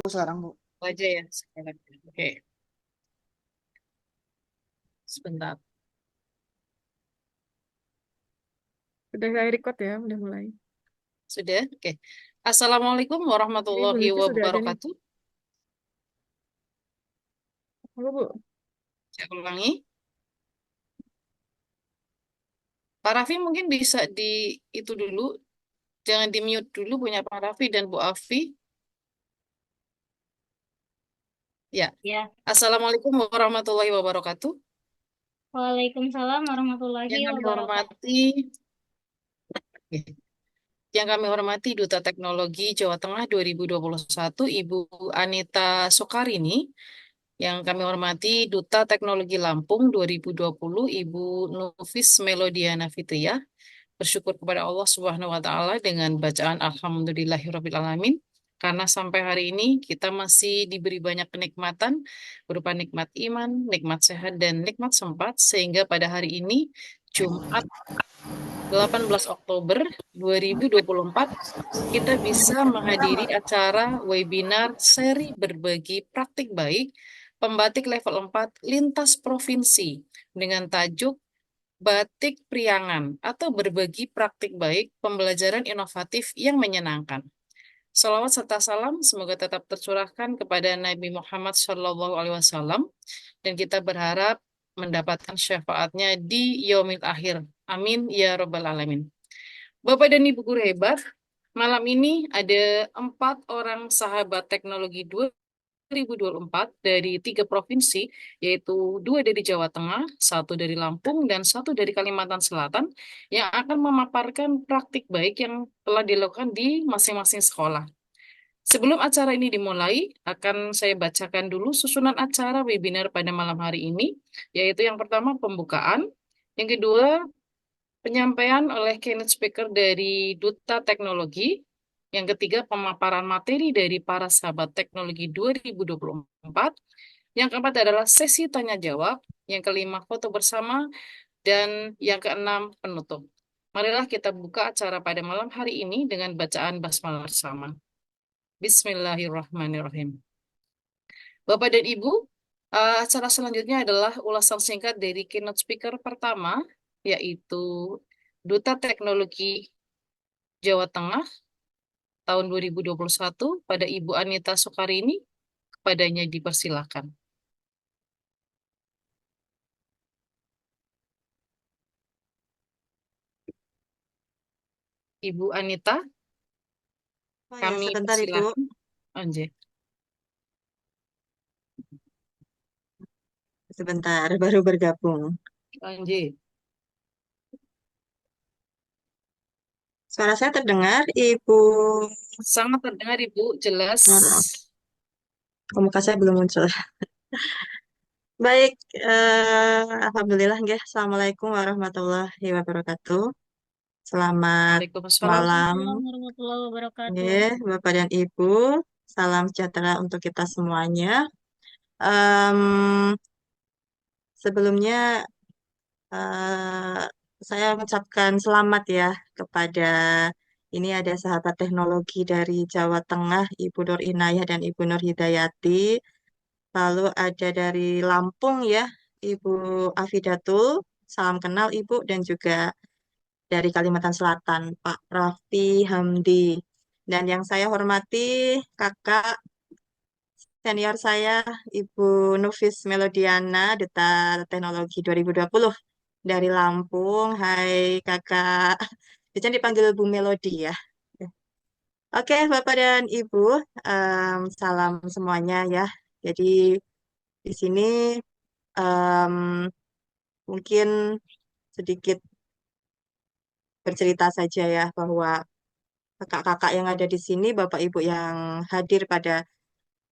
Sekarang, Bu. Aja ya sekarang. Oke, sebentar. Udah saya record ya, udah mulai. Sudah? Oke. Assalamualaikum Ini warahmatullahi bunyinya sudah ada nih. wabarakatuh. Halo, Bu. Saya ulangi. Pak Raffi mungkin bisa di itu dulu, jangan di mute dulu punya Pak Raffi dan Bu Afi. Ya. Ya, Assalamualaikum warahmatullahi wabarakatuh. Waalaikumsalam warahmatullahi Yang kami wabarakatuh. hormati, yang kami hormati Duta Teknologi Jawa Tengah 2021, Ibu Anita Sokarini. Yang kami hormati Duta Teknologi Lampung 2020, Ibu Nufis Melodiana Fitria. Bersyukur kepada Allah Subhanahu wa taala dengan bacaan Alhamdulillahirabbil alamin karena sampai hari ini kita masih diberi banyak kenikmatan berupa nikmat iman, nikmat sehat dan nikmat sempat sehingga pada hari ini Jumat 18 Oktober 2024 kita bisa menghadiri acara webinar seri berbagi praktik baik pembatik level 4 lintas provinsi dengan tajuk Batik Priangan atau berbagi praktik baik pembelajaran inovatif yang menyenangkan. Salawat serta salam semoga tetap tercurahkan kepada Nabi Muhammad SAW dan kita berharap mendapatkan syafaatnya di yaumil akhir. Amin ya robbal alamin. Bapak dan Ibu guru hebat, malam ini ada 4 orang sahabat teknologi 2024 dari 3 provinsi, yaitu 2 dari Jawa Tengah, 1 dari Lampung, dan 1 dari Kalimantan Selatan, yang akan memaparkan praktik baik yang telah dilakukan di masing-masing sekolah. Sebelum acara ini dimulai, akan saya bacakan dulu susunan acara webinar pada malam hari ini, yaitu yang pertama pembukaan, yang kedua penyampaian oleh keynote speaker dari Duta Teknologi, yang ketiga, pemaparan materi dari para sahabat teknologi 2024. Yang keempat adalah sesi tanya jawab. Yang kelima, foto bersama. Dan yang keenam, penutup. Marilah kita buka acara pada malam hari ini dengan bacaan basmalah bersama. Bismillahirrahmanirrahim. Bapak dan Ibu, acara selanjutnya adalah ulasan singkat dari keynote speaker pertama, yaitu Duta Teknologi Jawa Tengah tahun 2021 pada Ibu Anita Sokarini. Kepadanya dipersilakan. Ibu Anita, Oh ya, kami sebentar Ibu. persilakan. Anjay. Sebentar, baru bergabung. Anjay. Suara saya terdengar, Ibu Sangat terdengar Ibu, jelas. Nur. Oh, muka saya belum muncul. Baik, Alhamdulillah, nggih. Assalamualaikum warahmatullahi wabarakatuh. Selamat Waalaikumsalam. malam, Waalaikumsalam warahmatullahi wabarakatuh. nggih, Bapak dan Ibu. Salam sejahtera untuk kita semuanya. Em, Sebelumnya, eh, saya mengucapkan selamat ya kepada ini ada sahabat teknologi dari Jawa Tengah, Ibu Nur Inayah dan Ibu Nur Hidayati. Lalu ada dari Lampung ya, Ibu Afidatul. Salam kenal Ibu dan juga dari Kalimantan Selatan, Pak Raffi Hamdi. Dan yang saya hormati kakak senior saya, Ibu Nufis Melodiana, Duta Teknologi 2020 dari Lampung. Hai kakak, biasanya dipanggil Bu Melodi ya. Oke, Bapak dan Ibu, salam semuanya ya. Jadi di sini em, mungkin sedikit bercerita saja ya bahwa kakak-kakak yang ada di sini, Bapak Ibu yang hadir pada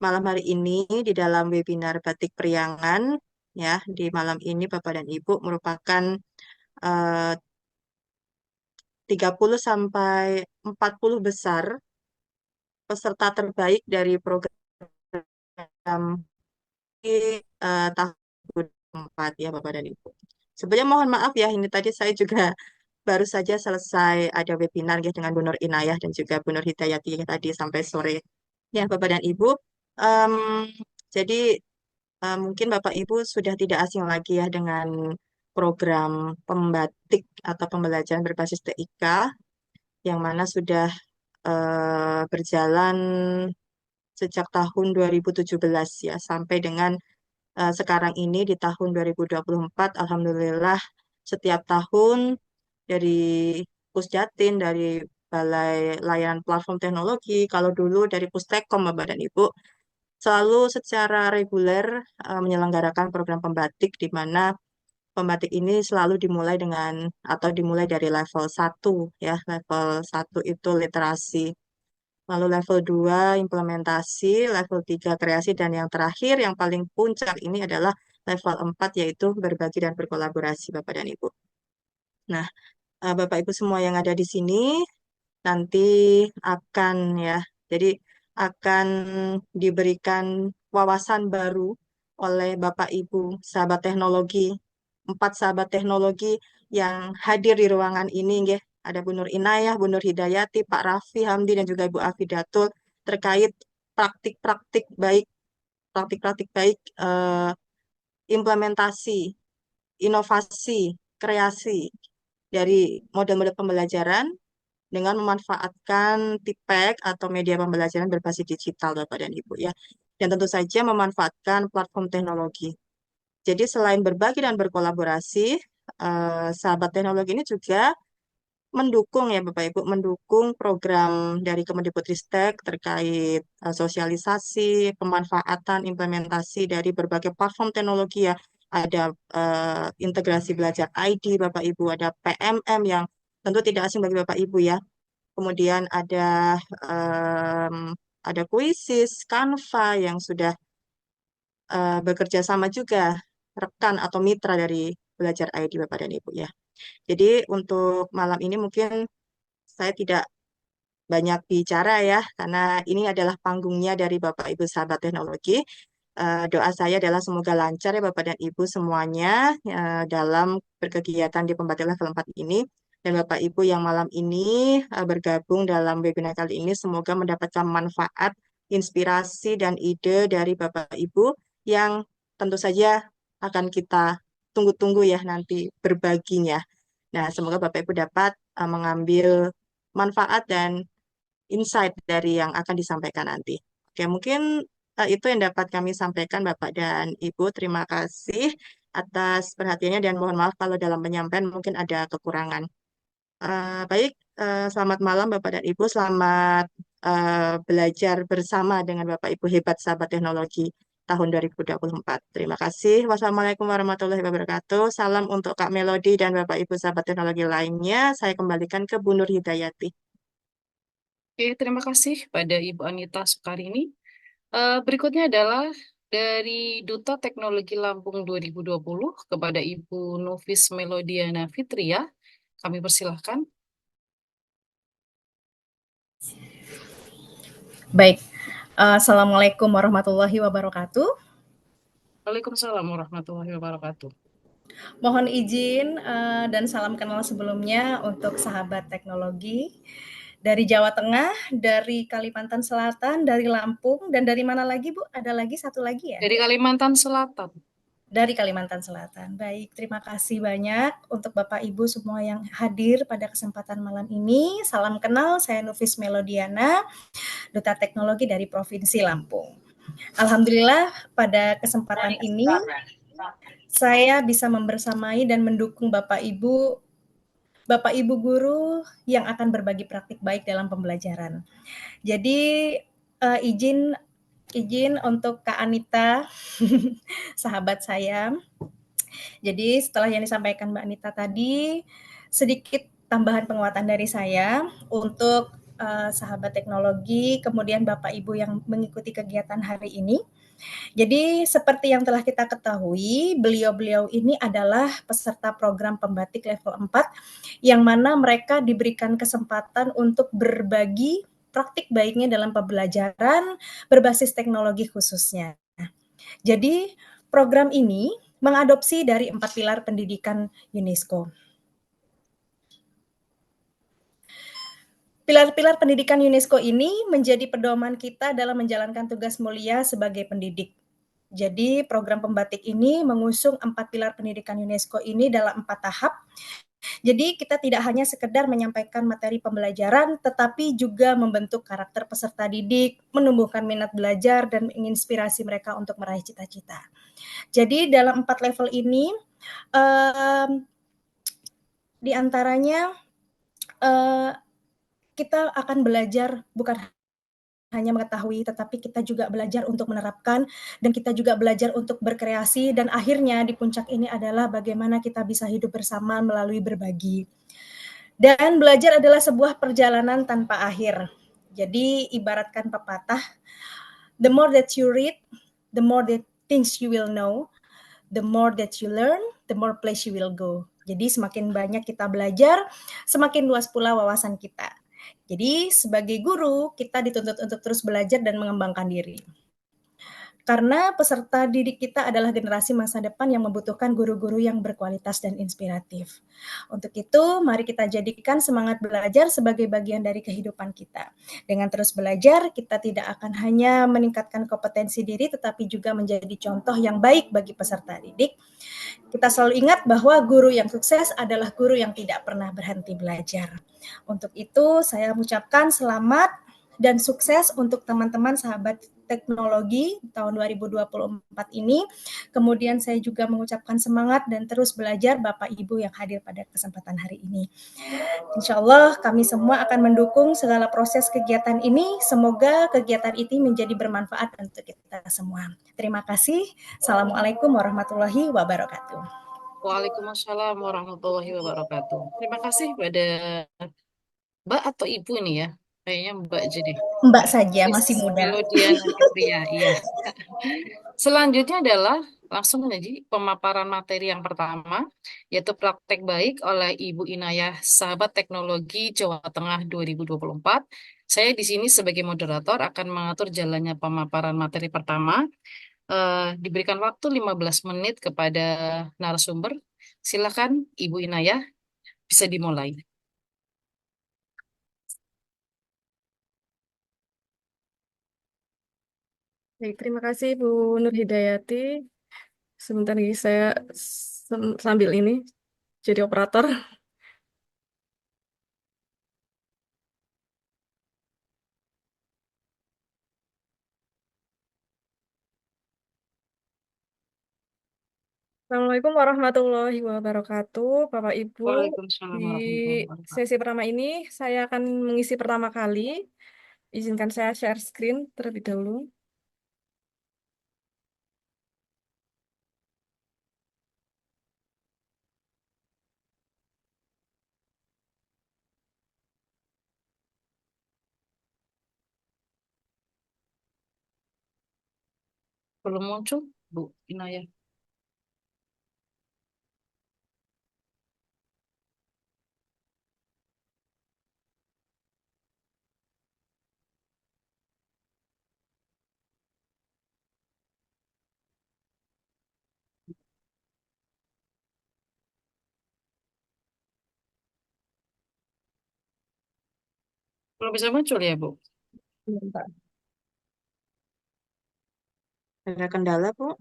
malam hari ini di dalam webinar Batik Priangan ya, di malam ini Bapak dan Ibu merupakan eh, 30 sampai 40 besar peserta terbaik dari program tahun 2024 ya Bapak dan Ibu. Sebenarnya mohon maaf ya, ini tadi saya juga baru saja selesai ada webinar ya dengan Bu Nur Inayah dan juga Bu Nur Hidayati tadi sampai sore. Ya Bapak dan Ibu, Em, jadi mungkin Bapak Ibu sudah tidak asing lagi ya dengan program pembatik atau pembelajaran berbasis TIK yang mana sudah berjalan sejak tahun 2017 ya sampai dengan sekarang ini di tahun 2024. Alhamdulillah setiap tahun dari Pusjatin, dari Balai Layanan Platform Teknologi, kalau dulu dari Pustekom Bapak dan Ibu, selalu secara reguler menyelenggarakan program pembatik di mana pembatik ini selalu dimulai dengan atau dimulai dari level 1 ya. Level 1 itu literasi. Lalu level 2 implementasi, level 3 kreasi dan yang terakhir yang paling puncak ini adalah level 4 yaitu berbagi dan berkolaborasi Bapak dan Ibu. Nah, Bapak Ibu semua yang ada di sini nanti akan ya. Jadi akan diberikan wawasan baru oleh Bapak Ibu sahabat teknologi, 4 sahabat teknologi yang hadir di ruangan ini nggih. Ada Bu Nur Inayah, Bu Nur Hidayati, Pak Raffi Hamdi dan juga Ibu Afidatul terkait praktik-praktik baik, praktik-praktik baik implementasi, inovasi, kreasi dari model-model pembelajaran dengan memanfaatkan TIPEK atau media pembelajaran berbasis digital, Bapak dan Ibu ya. Dan tentu saja memanfaatkan platform teknologi. Jadi selain berbagi dan berkolaborasi, sahabat teknologi ini juga mendukung ya Bapak Ibu, mendukung program dari Kemendikbudristek terkait sosialisasi, pemanfaatan, implementasi dari berbagai platform teknologi ya. Ada integrasi belajar ID Bapak Ibu, ada PMM yang tentu tidak asing bagi Bapak Ibu ya. Kemudian em, ada Quizzes, Canva yang sudah bekerja sama juga rekan atau mitra dari belajar ID Bapak dan Ibu ya. Jadi untuk malam ini mungkin saya tidak banyak bicara ya, karena ini adalah panggungnya dari Bapak Ibu sahabat teknologi. Doa saya adalah semoga lancar ya Bapak dan Ibu semuanya dalam berkegiatan di pembatik level 4 ini. Dan Bapak Ibu yang malam ini bergabung dalam webinar kali ini, semoga mendapatkan manfaat, inspirasi, dan ide dari Bapak Ibu yang tentu saja akan kita tunggu-tunggu ya nanti berbaginya. Nah, semoga Bapak Ibu dapat mengambil manfaat dan insight dari yang akan disampaikan nanti. Oke, mungkin itu yang dapat kami sampaikan Bapak dan Ibu. Terima kasih atas perhatiannya dan mohon maaf kalau dalam penyampaian mungkin ada kekurangan. Baik, selamat malam Bapak dan Ibu. Selamat belajar bersama dengan Bapak Ibu hebat sahabat teknologi tahun 2024. Terima kasih. Wassalamualaikum warahmatullahi wabarakatuh. Salam untuk Kak Melody dan Bapak Ibu sahabat teknologi lainnya. Saya kembalikan ke Bu Nur Hidayati. Oke, terima kasih pada Ibu Anita Soekarini. Berikutnya adalah dari Duta Teknologi Lampung 2020 kepada Ibu Nufis Melodiana Fitria. Kami persilahkan. Baik, Assalamualaikum warahmatullahi wabarakatuh. Waalaikumsalam warahmatullahi wabarakatuh. Mohon izin dan salam kenal sebelumnya untuk sahabat teknologi dari Jawa Tengah, dari Kalimantan Selatan, dari Lampung, dan dari mana lagi Bu? Ada lagi satu lagi ya? Dari Kalimantan Selatan. Dari Kalimantan Selatan. Baik, terima kasih banyak untuk Bapak Ibu semua yang hadir pada kesempatan malam ini. Salam kenal, saya Nufis Melodiana, Duta Teknologi dari Provinsi Lampung. Alhamdulillah pada kesempatan ini saya bisa membersamai dan mendukung Bapak Ibu guru yang akan berbagi praktik baik dalam pembelajaran. Jadi izin untuk Kak Anita, sahabat saya. Jadi setelah yang disampaikan Mbak Anita tadi, sedikit tambahan penguatan dari saya untuk sahabat teknologi, kemudian Bapak Ibu yang mengikuti kegiatan hari ini. Jadi seperti yang telah kita ketahui, beliau-beliau ini adalah peserta program pembatik level 4 yang mana mereka diberikan kesempatan untuk berbagi praktik baiknya dalam pembelajaran berbasis teknologi khususnya. Jadi program ini mengadopsi dari 4 pilar pendidikan UNESCO. Pilar-pilar pendidikan UNESCO ini menjadi pedoman kita dalam menjalankan tugas mulia sebagai pendidik. Jadi program pembatik ini mengusung 4 pilar pendidikan UNESCO ini dalam 4 tahap. Jadi kita tidak hanya sekedar menyampaikan materi pembelajaran, tetapi juga membentuk karakter peserta didik, menumbuhkan minat belajar, dan menginspirasi mereka untuk meraih cita-cita. Jadi dalam 4 level ini, di antaranya kita akan belajar bukan hanya mengetahui, tetapi kita juga belajar untuk menerapkan, dan kita juga belajar untuk berkreasi, dan akhirnya di puncak ini adalah bagaimana kita bisa hidup bersama melalui berbagi. Dan belajar adalah sebuah perjalanan tanpa akhir. Jadi ibaratkan pepatah, the more that you read, the more that things you will know, the more that you learn, the more place you will go. Jadi semakin banyak kita belajar, semakin luas pula wawasan kita. Jadi sebagai guru, kita dituntut untuk terus belajar dan mengembangkan diri. Karena peserta didik kita adalah generasi masa depan yang membutuhkan guru-guru yang berkualitas dan inspiratif. Untuk itu, mari kita jadikan semangat belajar sebagai bagian dari kehidupan kita. Dengan terus belajar, kita tidak akan hanya meningkatkan kompetensi diri, tetapi juga menjadi contoh yang baik bagi peserta didik. Kita selalu ingat bahwa guru yang sukses adalah guru yang tidak pernah berhenti belajar. Untuk itu, saya mengucapkan selamat dan sukses untuk teman-teman sahabat teknologi tahun 2024 ini. Kemudian saya juga mengucapkan semangat dan terus belajar Bapak Ibu yang hadir pada kesempatan hari ini. Insya Allah kami semua akan mendukung segala proses kegiatan ini. Semoga kegiatan ini menjadi bermanfaat untuk kita semua. Terima kasih. Assalamualaikum warahmatullahi wabarakatuh. Waalaikumsalam warahmatullahi wabarakatuh. Terima kasih pada Mbak atau Ibu nih ya. Kayaknya Mbak aja deh. Mbak saja, Miss masih muda. Melodiana Fitria, iya. Selanjutnya adalah langsung aja pemaparan materi yang pertama, yaitu praktek baik oleh Ibu Inayah, Sahabat Teknologi Jawa Tengah 2024. Saya di sini sebagai moderator akan mengatur jalannya pemaparan materi pertama. Diberikan waktu 15 menit kepada narasumber. Silakan Ibu Inayah, bisa dimulai. Baik, terima kasih Bu Nur Hidayati. Sebentar lagi saya sambil ini jadi operator. Assalamualaikum warahmatullahi wabarakatuh, Bapak Ibu. Waalaikumsalam Di warahmatullahi wabarakatuh. sesi pertama ini saya akan mengisi pertama kali. Izinkan saya share screen terlebih dahulu. Belum muncul, Bu Inayah. Belum bisa muncul ya, Bu? Bentar. Ada kendala, Bu?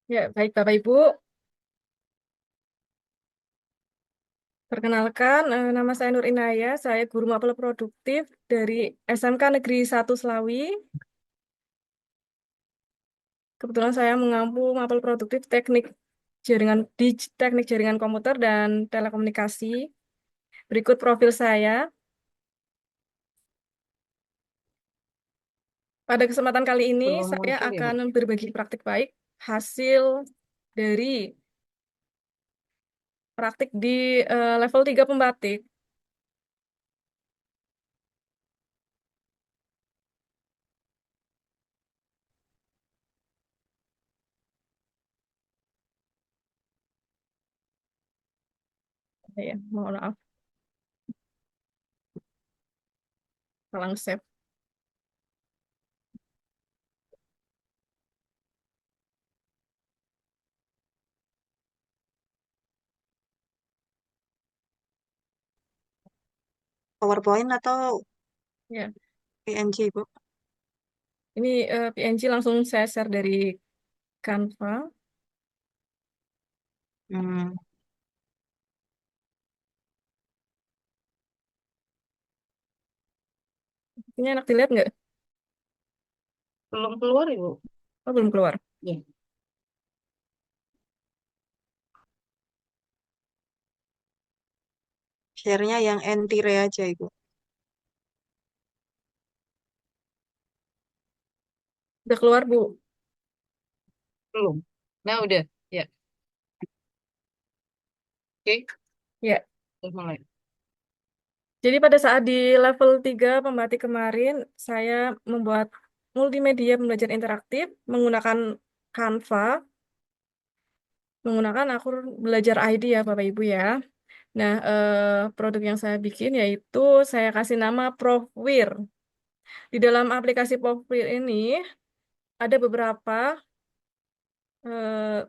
Ya, baik Bapak Ibu. Perkenalkan, nama saya Nur Inaya, saya guru mapel produktif dari SMK Negeri 1 Slawi. Kebetulan saya mengampu mapel produktif teknik jaringan komputer dan telekomunikasi. Berikut profil saya. Pada kesempatan kali ini, Belum saya muncul ya, Bu? akan berbagi praktik baik hasil dari praktik di level 3 pembatik. Ya, mohon maaf, salah save. PowerPoint atau Ya, PNG, Bu? ini PNG langsung saya share dari Canva. Hmm. Ini enak dilihat nggak? Belum keluar, Ibu. Oh, belum keluar. Iya. Share-nya yang entire aja, Ibu. Udah keluar, Bu. Belum. Nah, udah. Ya, oke. Ya. Udah mulai. Jadi pada saat di level 3 pembatik kemarin, saya membuat multimedia pembelajaran interaktif menggunakan Canva, menggunakan akun belajar ID ya Bapak Ibu ya. Nah, produk yang saya bikin yaitu saya kasih nama Profwir. Di dalam aplikasi Profwir ini ada beberapa eh,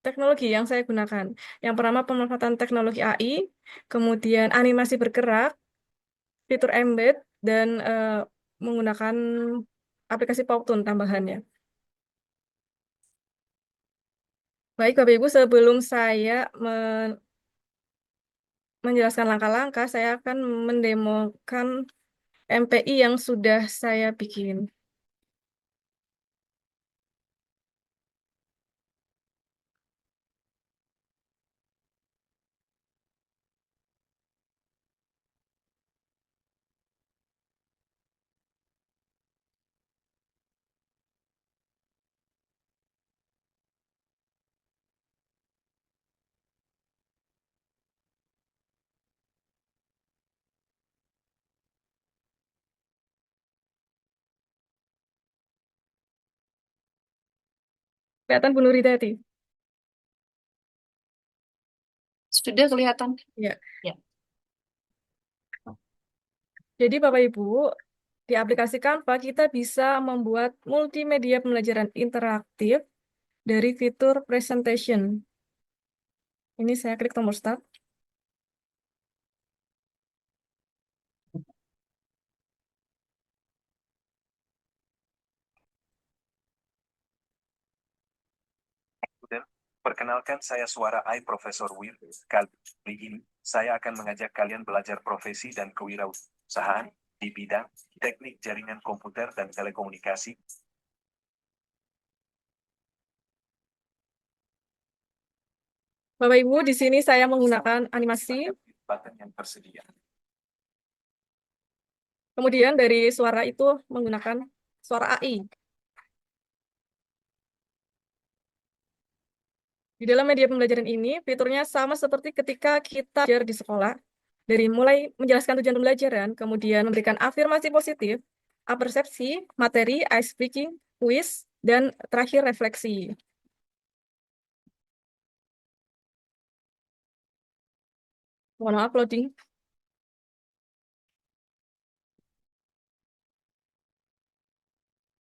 teknologi yang saya gunakan. Yang pertama pemanfaatan teknologi AI, kemudian animasi bergerak, fitur embed, dan menggunakan aplikasi Powtoon tambahannya. Baik, Bapak Ibu, sebelum saya menjelaskan langkah-langkah, saya akan mendemokan MPI yang sudah saya bikin. Kelihatan Bu Nuridati? Sudah kelihatan? Ya. Ya. Jadi Bapak Ibu, di aplikasi Canva kita bisa membuat multimedia pembelajaran interaktif dari fitur presentation. Ini saya klik tombol start. Dan perkenalkan saya Suara I Profesor Wir. Kali ini saya akan mengajak kalian belajar profesi dan kewirausahaan di bidang teknik jaringan komputer dan telekomunikasi. Bapak Ibu, di sini saya menggunakan animasi. Button yang tersedia. Kemudian dari suara itu menggunakan suara AI. Di dalam media pembelajaran ini, fiturnya sama seperti ketika kita belajar di sekolah. Dari mulai menjelaskan tujuan pembelajaran, kemudian memberikan afirmasi positif, apersepsi, materi, ice breaking, quiz, dan terakhir refleksi. Mohon maaf, loading.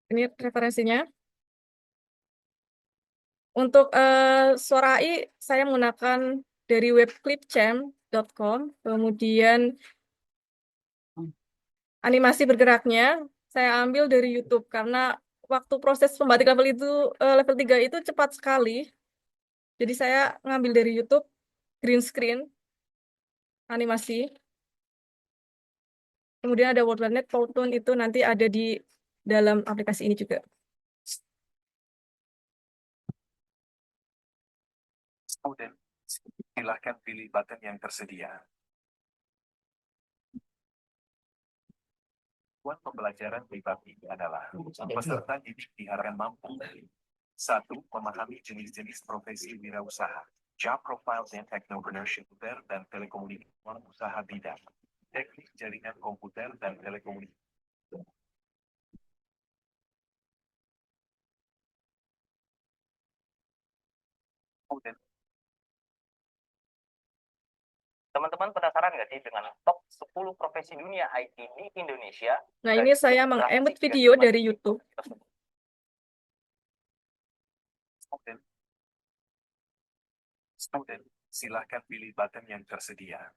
Ini referensinya. Untuk suara AI, saya menggunakan dari web clipchamp.com, kemudian animasi bergeraknya saya ambil dari YouTube karena waktu proses pembatik level itu level 3 itu cepat sekali. Jadi saya ngambil dari YouTube green screen animasi. Kemudian ada WordPad.net, Powtoon itu nanti ada di dalam aplikasi ini juga. Student, silahkan pilih button yang tersedia. Tujuan pembelajaran di bab ini adalah peserta didik diharapkan mampu 1. Memahami jenis-jenis profesi wirausaha, job profile dan entrepreneurship dan telekomunikasi usaha bidang teknik jaringan komputer dan telekomunikasi. Teman-teman penasaran nggak sih dengan top 10 profesi dunia IT di Indonesia? Nah, Dan ini saya berapa mengemut sih video gaji dari masing-masing YouTube. tersebut? Student, silahkan pilih button yang tersedia.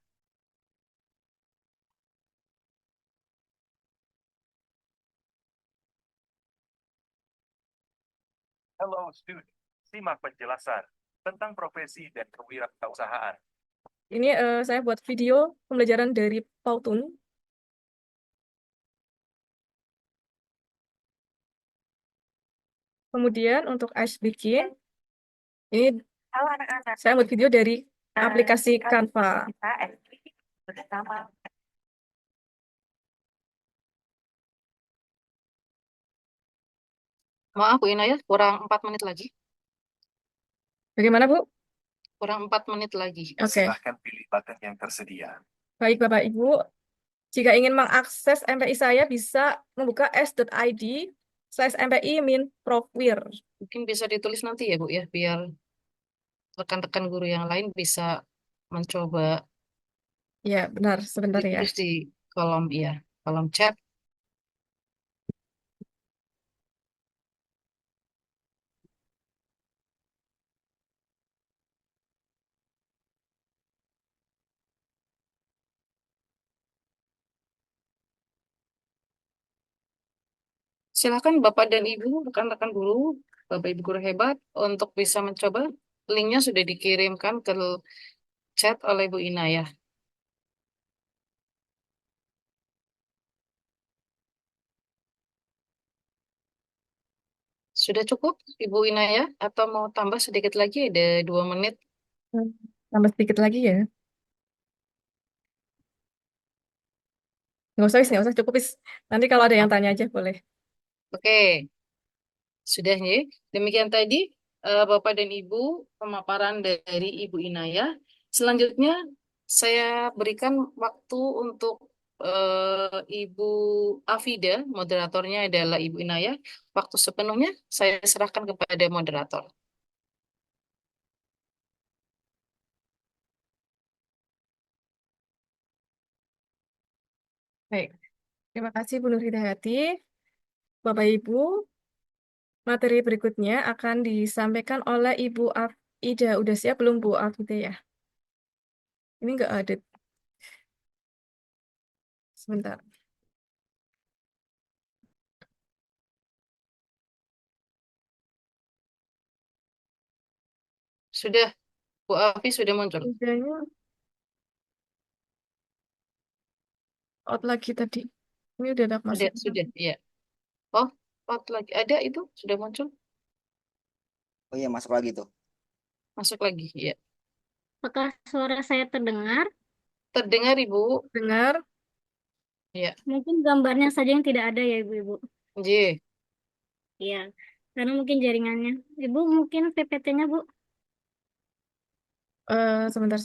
Hello student, simak penjelasan tentang profesi dan kewirausahaan. Ini saya buat video pembelajaran dari Powtoon. Kemudian untuk ice breaking, ini saya buat video dari aplikasi Canva. Maaf Bu Inayah, kurang 4 menit lagi. Bagaimana, Bu? Kurang 4 menit lagi. Oke. Silahkan pilih button yang tersedia. Baik, Bapak Ibu. Jika ingin mengakses MPI saya, bisa membuka s.id/MPI-profwir. Mungkin bisa ditulis nanti ya Bu ya, biar rekan-rekan guru yang lain bisa mencoba Ya, benar. Sebentar ya. ditulis di kolom kolom chat. Silakan Bapak dan Ibu, rekan-rekan guru, Bapak Ibu guru hebat, untuk bisa mencoba. Linknya sudah dikirimkan ke chat oleh Bu Inayah. Sudah cukup, Ibu Inayah? Atau mau tambah sedikit lagi? Ada 2 menit. Tambah sedikit lagi ya. Nggak usah cukup, Is. Nanti kalau ada yang tanya aja boleh. Oke, sudah ya. Demikian tadi Bapak dan Ibu pemaparan dari Ibu Inayah. Selanjutnya saya berikan waktu untuk Ibu Afida, moderatornya adalah Ibu Inayah. Waktu sepenuhnya saya serahkan kepada moderator. Baik. Terima kasih Bu Nur Hidayati. Bapak Ibu, materi berikutnya akan disampaikan oleh Ibu Ida. Udah siap belum Bu Afida ya? Ini nggak ada. Sebentar. Sudah, Bu Afi sudah muncul. Idanya out lagi tadi. Ini udah ada masuk. Sudah, ya. Oh, out lagi. Ada itu, sudah muncul. Oh iya, masuk lagi tuh. Masuk lagi, ya. Apakah suara saya terdengar? Terdengar Ibu? Dengar? Ya. Mungkin gambarnya saja yang tidak ada ya Ibu-Ibu. J. Iya, karena mungkin jaringannya. Ibu mungkin PPT-nya Bu. Sebentar.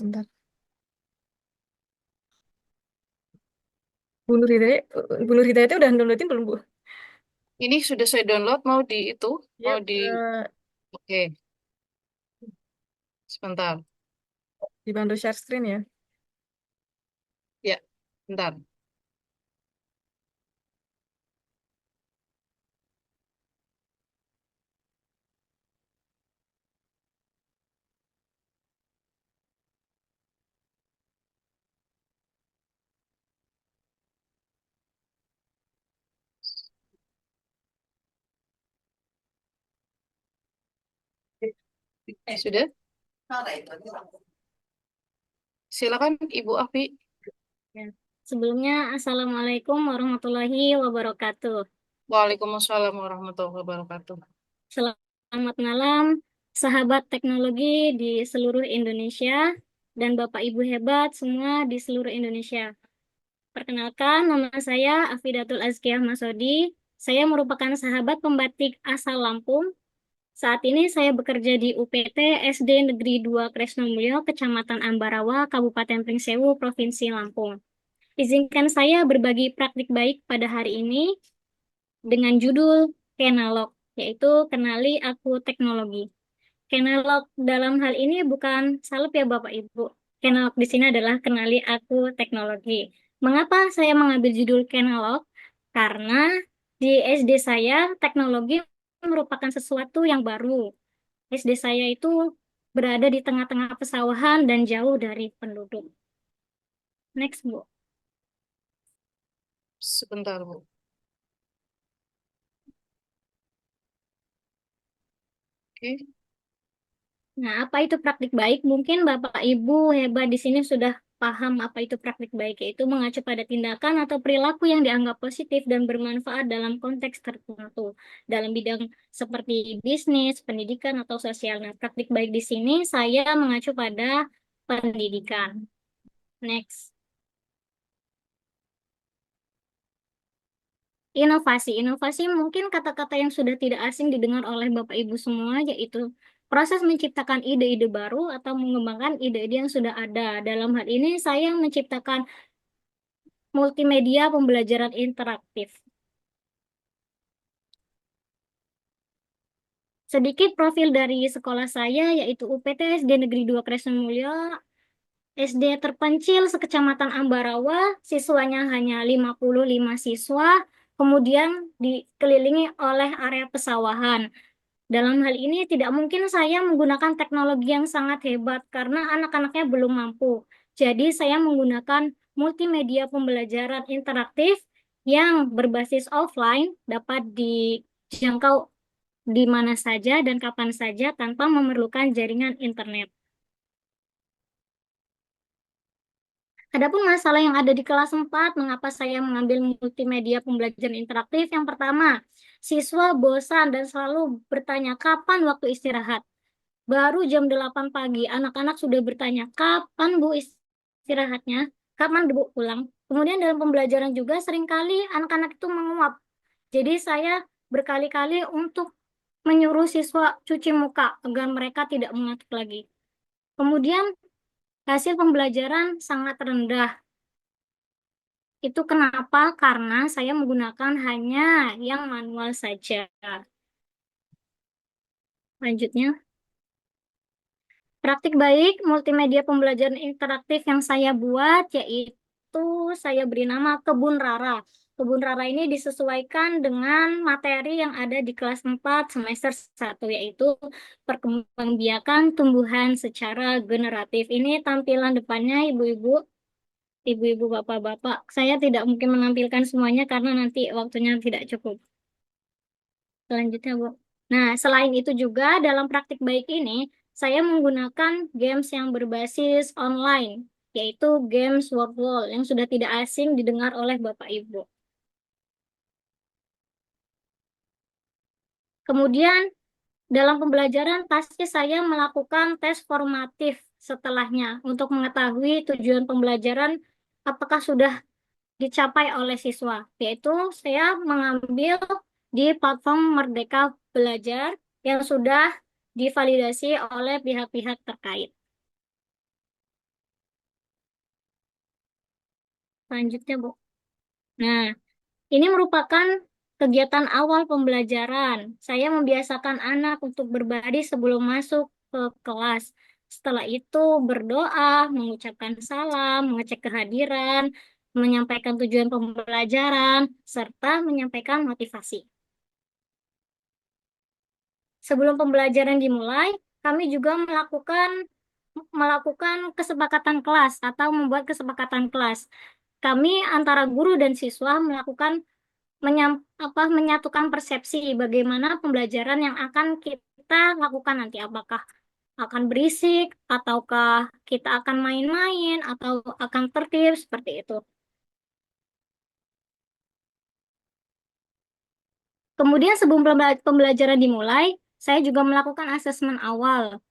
Bu Nur Hidayati udah downloadin belum, Bu? Ini sudah saya download, mau di itu? Ya, Mau di... Oke. Sebentar. dibantu share screen ya. Ya, bentar. Sudah? Silakan Ibu Afi. Ya. Sebelumnya, Assalamualaikum warahmatullahi wabarakatuh. Waalaikumsalam warahmatullahi wabarakatuh. Selamat malam, sahabat teknologi di seluruh Indonesia dan Bapak Ibu hebat semua di seluruh Indonesia. Perkenalkan, nama saya Afidatul Azkiyah Masodi. Saya merupakan sahabat pembatik asal Lampung. Saat ini saya bekerja di UPT SD Negeri 2 Kresnomulyo, Kecamatan Ambarawa, Kabupaten Pringsewu, Provinsi Lampung. Izinkan saya berbagi praktik baik pada hari ini dengan judul Kenalog, yaitu Kenali Aku Teknologi. Kenalog dalam hal ini bukan salep ya Bapak Ibu, Kenalog di sini adalah Kenali Aku Teknologi. Mengapa saya mengambil judul Kenalog? Karena di SD saya teknologi merupakan sesuatu yang baru. SD saya itu berada di tengah-tengah pesawahan dan jauh dari penduduk. Next, Bu. Sebentar, Bu. Oke. Nah, apa itu praktik baik? Mungkin Bapak Ibu hebat di sini sudah paham apa itu praktik baik, yaitu mengacu pada tindakan atau perilaku yang dianggap positif dan bermanfaat dalam konteks tertentu, dalam bidang seperti bisnis, pendidikan, atau sosial. Nah, praktik baik di sini saya mengacu pada pendidikan. Next. Inovasi. Inovasi mungkin kata-kata yang sudah tidak asing didengar oleh Bapak Ibu semua, yaitu proses menciptakan ide-ide baru atau mengembangkan ide-ide yang sudah ada. Dalam hal ini, saya menciptakan multimedia pembelajaran interaktif. Sedikit profil dari sekolah saya, yaitu UPT SD Negeri 2 Kresemulyo, SD terpencil sekecamatan Ambarawa, siswanya hanya 55 siswa, kemudian dikelilingi oleh area pesawahan. Dalam hal ini tidak mungkin saya menggunakan teknologi yang sangat hebat karena anak-anaknya belum mampu. Jadi saya menggunakan multimedia pembelajaran interaktif yang berbasis offline dapat dijangkau di mana saja dan kapan saja tanpa memerlukan jaringan internet. Adapun masalah yang ada di kelas 4, mengapa saya mengambil multimedia pembelajaran interaktif? Yang pertama, siswa bosan dan selalu bertanya kapan waktu istirahat. Baru jam 8 pagi, anak-anak sudah bertanya, kapan Bu istirahatnya? Kapan Bu pulang? Kemudian dalam pembelajaran juga seringkali anak-anak itu menguap. Jadi saya berkali-kali untuk menyuruh siswa cuci muka agar mereka tidak mengantuk lagi. Kemudian hasil pembelajaran sangat rendah. Itu kenapa? Karena saya menggunakan hanya yang manual saja. Lanjutnya. Praktik baik multimedia pembelajaran interaktif yang saya buat yaitu saya beri nama Kebun Rara. Kebun Rara ini disesuaikan dengan materi yang ada di kelas 4 semester 1 yaitu perkembangbiakan tumbuhan secara generatif. Ini tampilan depannya ibu-ibu, ibu-ibu, bapak-bapak. Saya tidak mungkin menampilkan semuanya karena nanti waktunya tidak cukup. Selanjutnya, Bu. Nah, selain itu juga dalam praktik baik ini, saya menggunakan games yang berbasis online, yaitu games World Wall yang sudah tidak asing didengar oleh Bapak Ibu. Kemudian, dalam pembelajaran pasti saya melakukan tes formatif setelahnya untuk mengetahui tujuan pembelajaran apakah sudah dicapai oleh siswa, yaitu saya mengambil di platform Merdeka Belajar yang sudah divalidasi oleh pihak-pihak terkait. Selanjutnya, Bu. Nah, ini merupakan kegiatan awal pembelajaran. Saya membiasakan anak untuk berbaris sebelum masuk ke kelas. Setelah itu berdoa, mengucapkan salam, mengecek kehadiran, menyampaikan tujuan pembelajaran, serta menyampaikan motivasi. Sebelum pembelajaran dimulai, kami juga melakukan kesepakatan kelas atau membuat kesepakatan kelas. Kami antara guru dan siswa melakukan menyatukan persepsi bagaimana pembelajaran yang akan kita lakukan nanti. Apakah akan berisik, ataukah kita akan main-main, atau akan tertib, seperti itu. Kemudian sebelum pembelajaran dimulai, saya juga melakukan asesmen awal.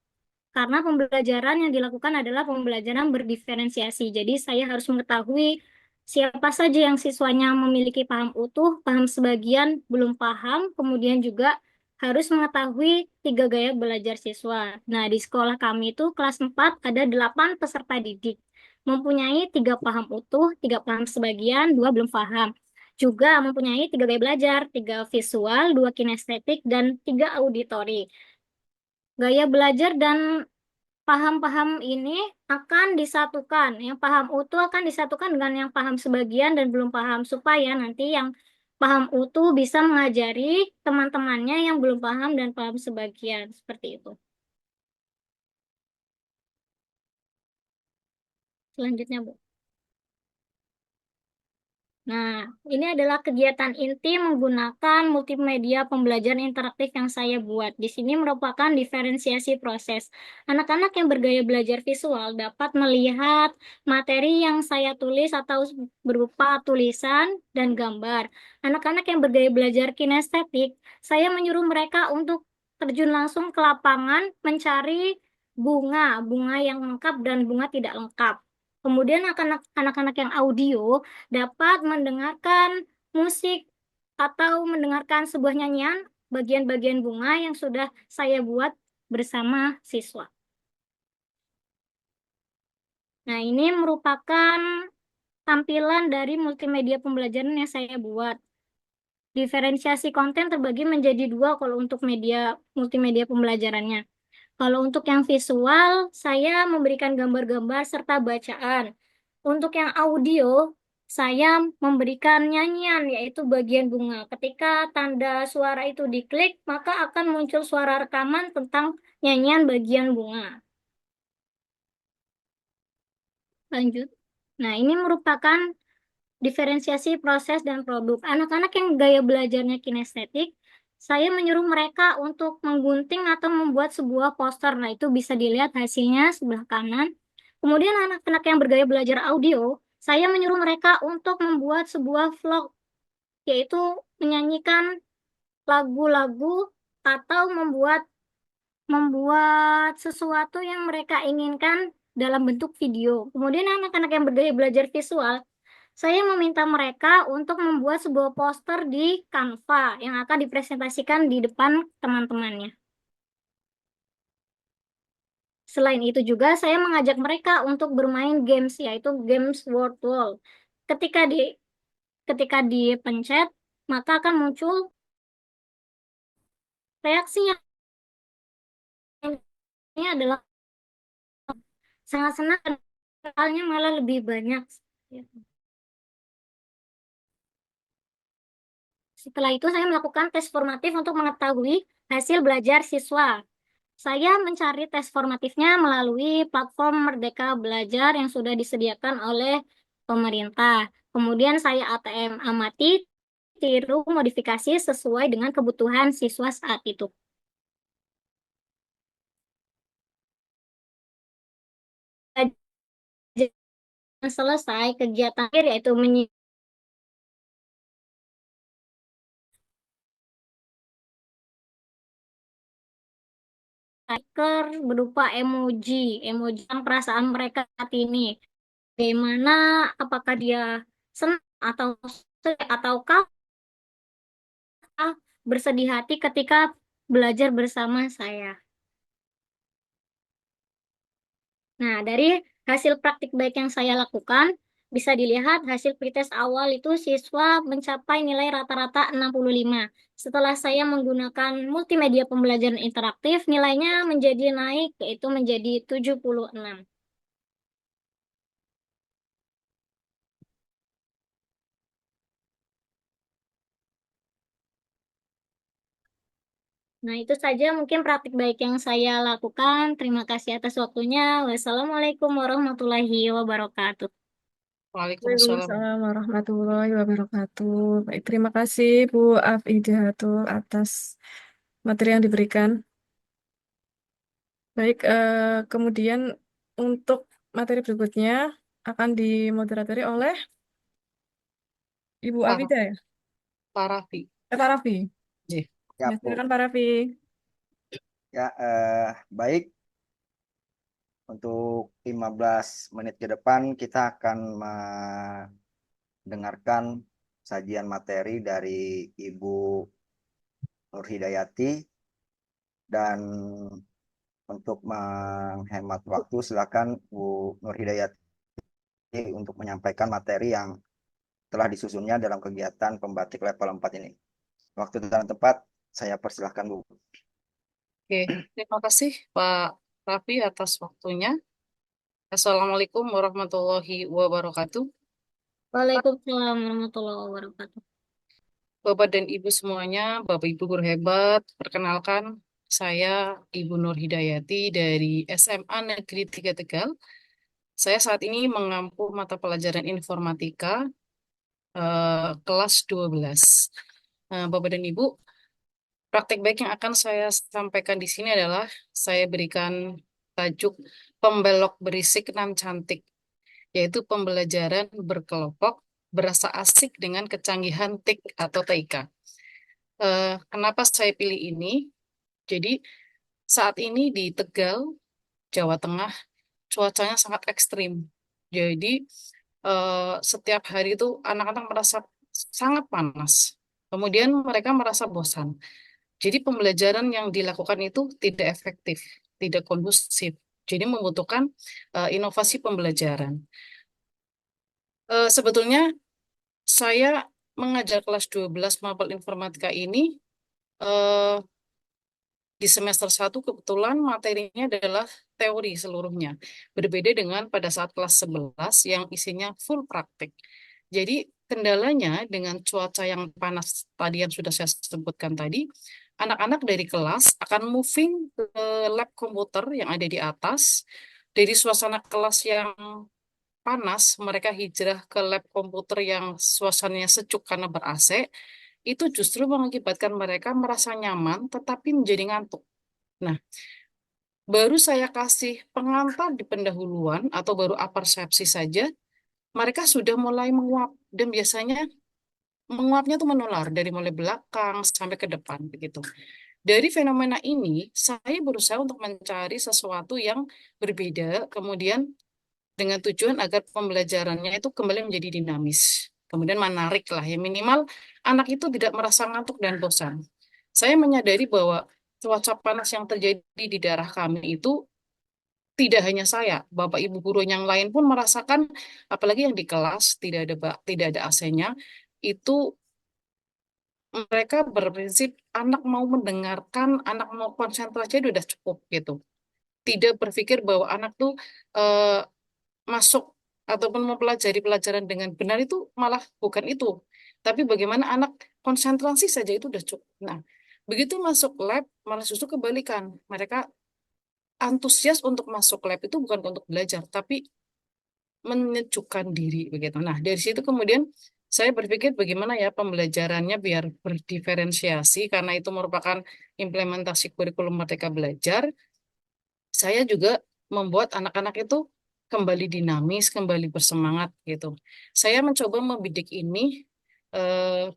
Karena pembelajaran yang dilakukan adalah pembelajaran berdiferensiasi. Jadi saya harus mengetahui siapa saja yang siswanya memiliki paham utuh, paham sebagian, belum paham, kemudian juga harus mengetahui 3 gaya belajar siswa. Nah, di sekolah kami itu kelas 4 ada 8 peserta didik. Mempunyai 3 paham utuh, 3 paham sebagian, 2 belum paham. Juga mempunyai 3 gaya belajar, 3 visual, 2 kinestetik, dan 3 auditori. Gaya belajar dan paham-paham ini akan disatukan. Yang paham utuh akan disatukan dengan yang paham sebagian dan belum paham, supaya nanti yang paham utuh bisa mengajari teman-temannya yang belum paham dan paham sebagian. Seperti itu. Selanjutnya, Bu. Nah, ini adalah kegiatan inti menggunakan multimedia pembelajaran interaktif yang saya buat. Di sini merupakan diferensiasi proses. Anak-anak yang bergaya belajar visual dapat melihat materi yang saya tulis atau berupa tulisan dan gambar. Anak-anak yang bergaya belajar kinestetik, saya menyuruh mereka untuk terjun langsung ke lapangan mencari bunga yang lengkap dan bunga tidak lengkap. Kemudian anak-anak yang audio dapat mendengarkan musik atau mendengarkan sebuah nyanyian bagian-bagian bunga yang sudah saya buat bersama siswa. Nah, ini merupakan tampilan dari multimedia pembelajaran yang saya buat. Diferensiasi konten terbagi menjadi dua kalau untuk multimedia pembelajarannya. Kalau untuk yang visual, saya memberikan gambar-gambar serta bacaan. Untuk yang audio, saya memberikan nyanyian, yaitu bagian bunga. Ketika tanda suara itu diklik, maka akan muncul suara rekaman tentang nyanyian bagian bunga. Lanjut. Nah, ini merupakan diferensiasi proses dan produk. Anak-anak yang gaya belajarnya kinestetik, saya menyuruh mereka untuk menggunting atau membuat sebuah poster. Nah, itu bisa dilihat hasilnya sebelah kanan. Kemudian anak-anak yang bergaya belajar audio, saya menyuruh mereka untuk membuat sebuah vlog, yaitu menyanyikan lagu-lagu atau membuat sesuatu yang mereka inginkan dalam bentuk video. Kemudian anak-anak yang bergaya belajar visual, saya meminta mereka untuk membuat sebuah poster di Canva yang akan dipresentasikan di depan teman-temannya. Selain itu juga saya mengajak mereka untuk bermain games, yaitu games Word Wall. Ketika dipencet, maka akan muncul reaksinya. Ini adalah sangat senang, soalnya malah lebih banyak. Setelah itu saya melakukan tes formatif untuk mengetahui hasil belajar siswa. Saya mencari tes formatifnya melalui platform Merdeka Belajar yang sudah disediakan oleh pemerintah. Kemudian saya ATM amati, tiru, modifikasi sesuai dengan kebutuhan siswa saat itu. Selesai kegiatan akhir, yaitu stiker berupa emoji yang perasaan mereka saat ini. Bagaimana, apakah dia senang atau ataukah bersedih hati ketika belajar bersama saya. Nah, dari hasil praktik baik yang saya lakukan, bisa dilihat hasil pretest awal itu siswa mencapai nilai rata-rata 65. Setelah saya menggunakan multimedia pembelajaran interaktif, nilainya menjadi naik, yaitu menjadi 76. Nah, itu saja mungkin praktik baik yang saya lakukan. Terima kasih atas waktunya. Wassalamualaikum warahmatullahi wabarakatuh. Waalaikumsalam. Waalaikumsalam warahmatullahi wabarakatuh. Baik, terima kasih Bu Afidatul atas materi yang diberikan. Baik, kemudian untuk materi berikutnya akan dimoderatori oleh Ibu Pak Afida ya? Pak Raffi. Pak Raffi. Iya. Ya, Ya, Bu. silakan Pak Raffi. Ya, baik. Untuk 15 menit ke depan kita akan mendengarkan sajian materi dari Ibu Nur Hidayati, dan untuk menghemat waktu silakan Bu Nur Hidayati untuk menyampaikan materi yang telah disusunnya dalam kegiatan pembatik level 4 ini. Waktu dan tempat saya persilahkan, Bu. Oke, terima kasih Pak Raffi atas waktunya. Assalamualaikum warahmatullahi wabarakatuh. Waalaikumsalam warahmatullahi wabarakatuh. Bapak dan Ibu semuanya, Bapak Ibu guru hebat, perkenalkan saya Ibu Nur Hidayati dari SMA Negeri 3 Tegal. Saya saat ini mengampu mata pelajaran informatika kelas 12. Bapak dan Ibu, praktek baik yang akan saya sampaikan di sini adalah saya berikan tajuk pembelok berisik nan cantik, yaitu pembelajaran berkelompok berasa asik dengan kecanggihan TIK atau TIK. Kenapa saya pilih ini? Jadi saat ini di Tegal, Jawa Tengah, cuacanya sangat ekstrim. Jadi setiap hari itu anak-anak merasa sangat panas. Kemudian mereka merasa bosan. Jadi pembelajaran yang dilakukan itu tidak efektif, tidak kondusif. Jadi membutuhkan inovasi pembelajaran. Sebetulnya saya mengajar kelas 12 mapel informatika ini eh, di semester 1 kebetulan materinya adalah teori seluruhnya. Berbeda dengan pada saat kelas 11 yang isinya full praktik. Jadi kendalanya dengan cuaca yang panas tadi yang sudah saya sebutkan tadi, anak-anak dari kelas akan moving ke lab komputer yang ada di atas. Dari suasana kelas yang panas, mereka hijrah ke lab komputer yang suasananya sejuk karena ber-AC, itu justru mengakibatkan mereka merasa nyaman tetapi menjadi ngantuk. Nah, baru saya kasih pengantar di pendahuluan atau baru apersepsi saja, mereka sudah mulai menguap dan biasanya menguapnya tuh menular dari mulai belakang sampai ke depan begitu. Dari fenomena ini, saya berusaha untuk mencari sesuatu yang berbeda, kemudian dengan tujuan agar pembelajarannya itu kembali menjadi dinamis. Kemudian menarik lah ya, minimal anak itu tidak merasa ngantuk dan bosan. Saya menyadari bahwa cuaca panas yang terjadi di daerah kami itu tidak hanya saya, Bapak Ibu guru yang lain pun merasakan, apalagi yang di kelas tidak ada AC-nya, itu mereka berprinsip anak mau mendengarkan, anak mau konsentrasi itu udah cukup gitu. Tidak berpikir bahwa anak tuh eh, masuk ataupun mempelajari pelajaran dengan benar itu malah bukan itu. Tapi bagaimana anak konsentrasi saja itu udah cukup. Nah, begitu masuk lab, malah justru kebalikan. Mereka antusias untuk masuk lab itu bukan untuk belajar, tapi menyejukkan diri begitu. Nah, dari situ kemudian saya berpikir bagaimana ya pembelajarannya biar berdiferensiasi karena itu merupakan implementasi kurikulum Merdeka Belajar. Saya juga membuat anak-anak itu kembali dinamis, kembali bersemangat gitu. Saya mencoba membidik ini eh,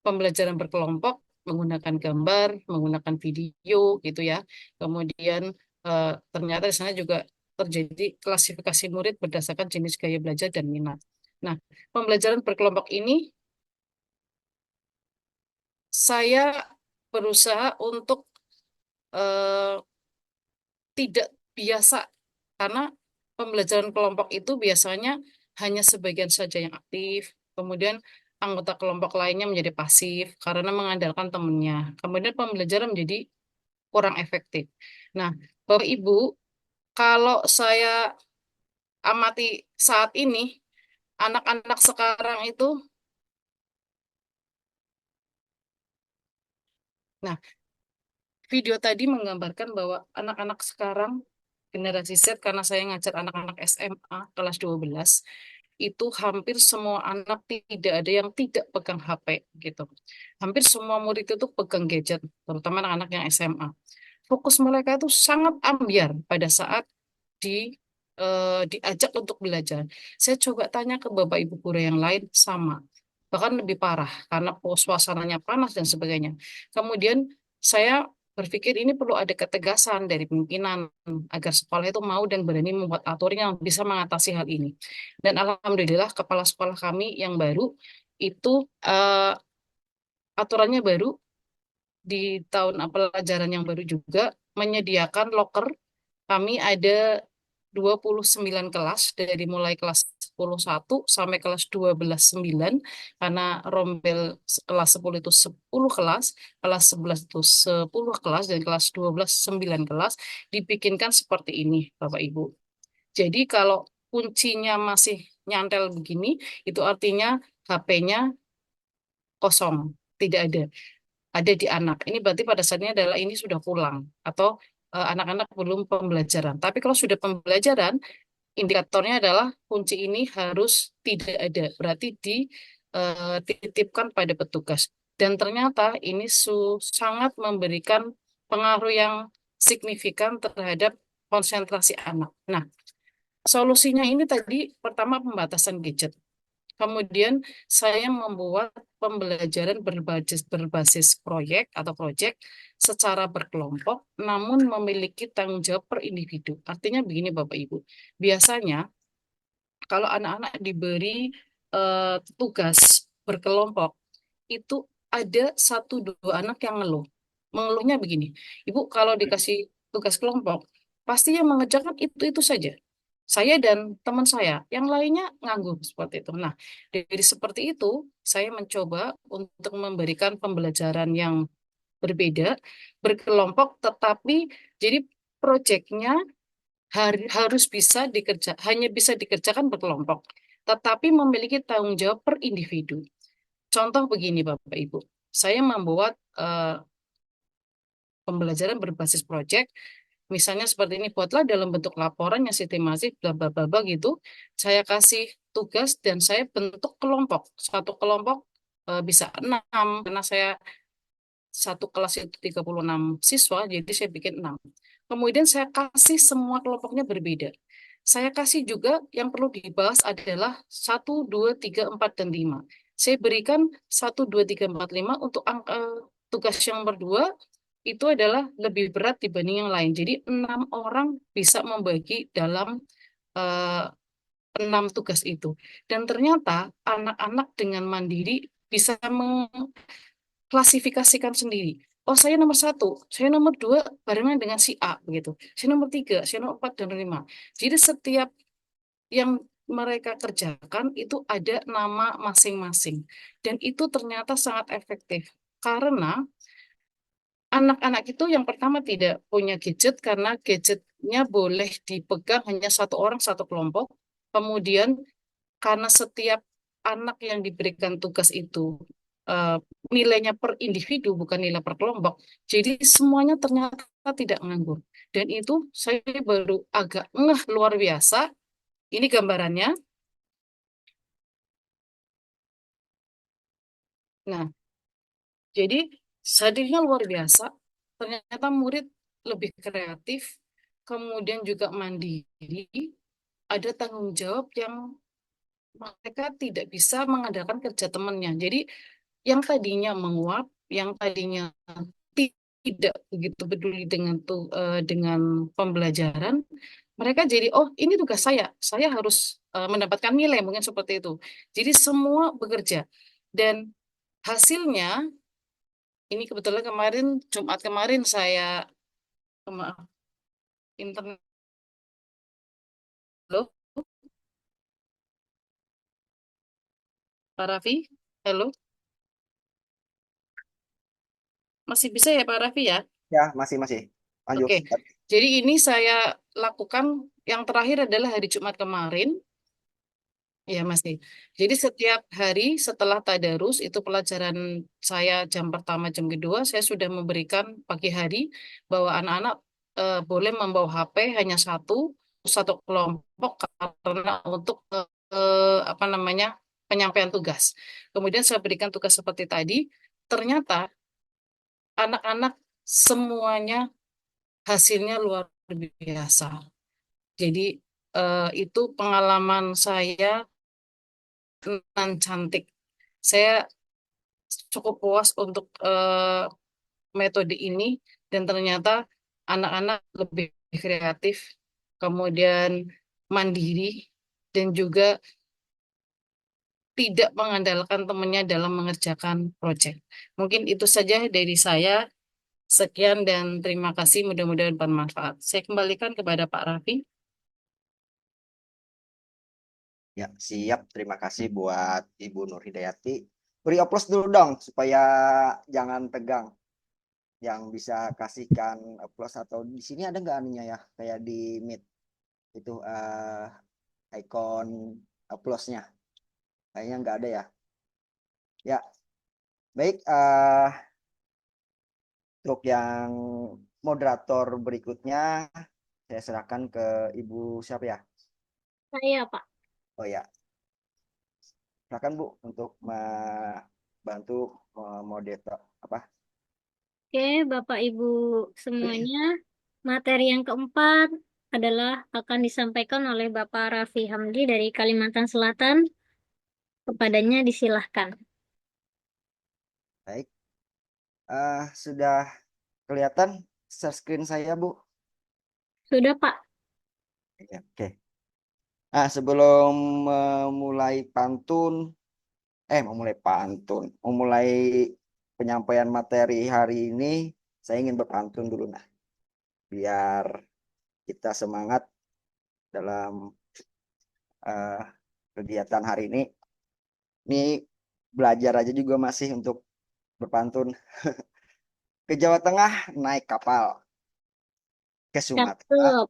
pembelajaran berkelompok menggunakan gambar, menggunakan video gitu ya. Kemudian ternyata di sana juga terjadi klasifikasi murid berdasarkan jenis gaya belajar dan minat. Nah, pembelajaran berkelompok ini saya berusaha untuk eh, tidak biasa karena pembelajaran kelompok itu biasanya hanya sebagian saja yang aktif, kemudian anggota kelompok lainnya menjadi pasif karena mengandalkan temannya. Kemudian pembelajaran menjadi kurang efektif. Nah, Bapak Ibu, kalau saya amati saat ini, anak-anak sekarang itu, nah, video tadi menggambarkan bahwa anak-anak sekarang generasi Z karena saya ngajar anak-anak SMA kelas 12 itu hampir semua anak tidak ada yang tidak pegang HP gitu. Hampir semua murid itu pegang gadget, terutama anak-anak yang SMA. Fokus mereka itu sangat ambyar pada saat diajak untuk belajar. Saya coba tanya ke Bapak Ibu guru yang lain sama. Bahkan lebih parah karena suasananya panas dan sebagainya. Kemudian saya berpikir ini perlu ada ketegasan dari pimpinan agar sekolah itu mau dan berani membuat aturan yang bisa mengatasi hal ini. Dan alhamdulillah kepala sekolah kami yang baru itu aturannya baru di tahun pelajaran yang baru juga menyediakan loker. Kami ada 29 kelas dari mulai kelas 10.1 sampai kelas 12.9 karena rombel kelas 10 itu 10 kelas, kelas 11 itu 10 kelas dan kelas 12 9 kelas dibikinkan seperti ini Bapak Ibu. Jadi kalau kuncinya masih nyantel begini itu artinya HP-nya kosong, tidak ada. Ada di anak. Ini berarti pada saatnya adalah ini sudah pulang atau anak-anak belum pembelajaran. Tapi kalau sudah pembelajaran, indikatornya adalah kunci ini harus tidak ada. Berarti dititipkan pada petugas. Dan ternyata ini sangat memberikan pengaruh yang signifikan terhadap konsentrasi anak. Nah, solusinya ini tadi pertama pembatasan gadget. Kemudian saya membuat pembelajaran berbasis proyek atau proyek secara berkelompok, namun memiliki tanggung jawab per individu. Artinya begini Bapak Ibu, biasanya kalau anak-anak diberi tugas berkelompok, itu ada satu dua anak yang ngeluh. Mengeluhnya begini, Ibu kalau dikasih tugas kelompok, pasti yang mengerjakan itu saja. Saya dan teman saya, yang lainnya nganggur seperti itu. Nah, dari seperti itu, saya mencoba untuk memberikan pembelajaran yang berbeda, berkelompok, tetapi jadi proyeknya harus hanya bisa dikerjakan berkelompok, tetapi memiliki tanggung jawab per individu. Contoh begini, Bapak Ibu, saya membuat pembelajaran berbasis proyek. Misalnya seperti ini, buatlah dalam bentuk laporan yang sistematis, bla bla bla bla gitu. Saya kasih tugas dan saya bentuk kelompok. Satu kelompok bisa 6, karena saya satu kelas itu 36 siswa, jadi saya bikin 6. Kemudian saya kasih semua kelompoknya berbeda. Saya kasih juga yang perlu dibahas adalah 1, 2, 3, 4, dan 5. Saya berikan 1, 2, 3, 4, 5 untuk tugas yang berdua itu adalah lebih berat dibanding yang lain. Jadi 6 orang bisa membagi dalam 6 tugas itu. Dan ternyata anak-anak dengan mandiri bisa mengklasifikasikan sendiri. Oh, saya nomor 1, saya nomor 2 barengan dengan si A begitu. Saya nomor 3, saya nomor 4 dan 5. Jadi setiap yang mereka kerjakan itu ada nama masing-masing. Dan itu ternyata sangat efektif. Karena anak-anak itu yang pertama tidak punya gadget karena gadgetnya boleh dipegang hanya satu orang satu kelompok. Kemudian karena setiap anak yang diberikan tugas itu eh, nilainya per individu bukan nilai per kelompok. Jadi semuanya ternyata tidak nganggur. Dan itu saya baru agak ngeh luar biasa. Ini gambarannya. Nah, jadi hadirnya luar biasa. Ternyata murid lebih kreatif, kemudian juga mandiri, ada tanggung jawab yang mereka tidak bisa mengandalkan kerja temannya. Jadi yang tadinya menguap, yang tadinya tidak begitu peduli dengan pembelajaran, mereka jadi oh ini tugas saya harus mendapatkan nilai mungkin seperti itu. Jadi semua bekerja dan hasilnya ini kebetulan kemarin Jumat kemarin saya maaf internet. Halo, Pak Raffi, halo, masih bisa ya Pak Raffi ya? Ya, masih. Lanjut. Oke, jadi ini saya lakukan yang terakhir adalah hari Jumat kemarin. Ya, masih. Jadi setiap hari setelah tadarus, itu pelajaran saya jam pertama, jam kedua, saya sudah memberikan pagi hari bahwa anak-anak boleh membawa HP hanya satu kelompok karena untuk apa namanya penyampaian tugas. Kemudian saya berikan tugas seperti tadi, ternyata anak-anak semuanya hasilnya luar biasa. Jadi itu pengalaman saya dan cantik. Saya cukup puas untuk metode ini dan ternyata anak-anak lebih kreatif, kemudian mandiri dan juga tidak mengandalkan temannya dalam mengerjakan proyek. Mungkin itu saja dari saya. Sekian dan terima kasih. Mudah-mudahan bermanfaat. Saya kembalikan kepada Pak Raffi. Ya, siap. Terima kasih buat Ibu Nur Hidayati. Beri aplaus dulu dong supaya jangan tegang. Yang bisa kasihkan aplaus atau di sini ada nggak anunya ya kayak di Meet itu icon aplausnya. Kayaknya nggak ada ya. Ya, baik. Untuk yang moderator berikutnya saya serahkan ke Ibu siapa ya? Saya, Pak. Oh ya, silakan Bu untuk membantu moderator apa? Oke, Bapak Ibu semuanya, materi yang keempat adalah akan disampaikan oleh Bapak Raffi Hamdi dari Kalimantan Selatan. Kepadanya disilahkan. Baik, sudah kelihatan share screen saya Bu? Sudah, Pak. Ya, oke. Nah, sebelum memulai memulai penyampaian materi hari ini, saya ingin berpantun dulu nah, biar kita semangat dalam kegiatan hari ini. Ini belajar aja juga masih untuk berpantun. Ke Jawa Tengah naik kapal, ke Sumatera, Cakep,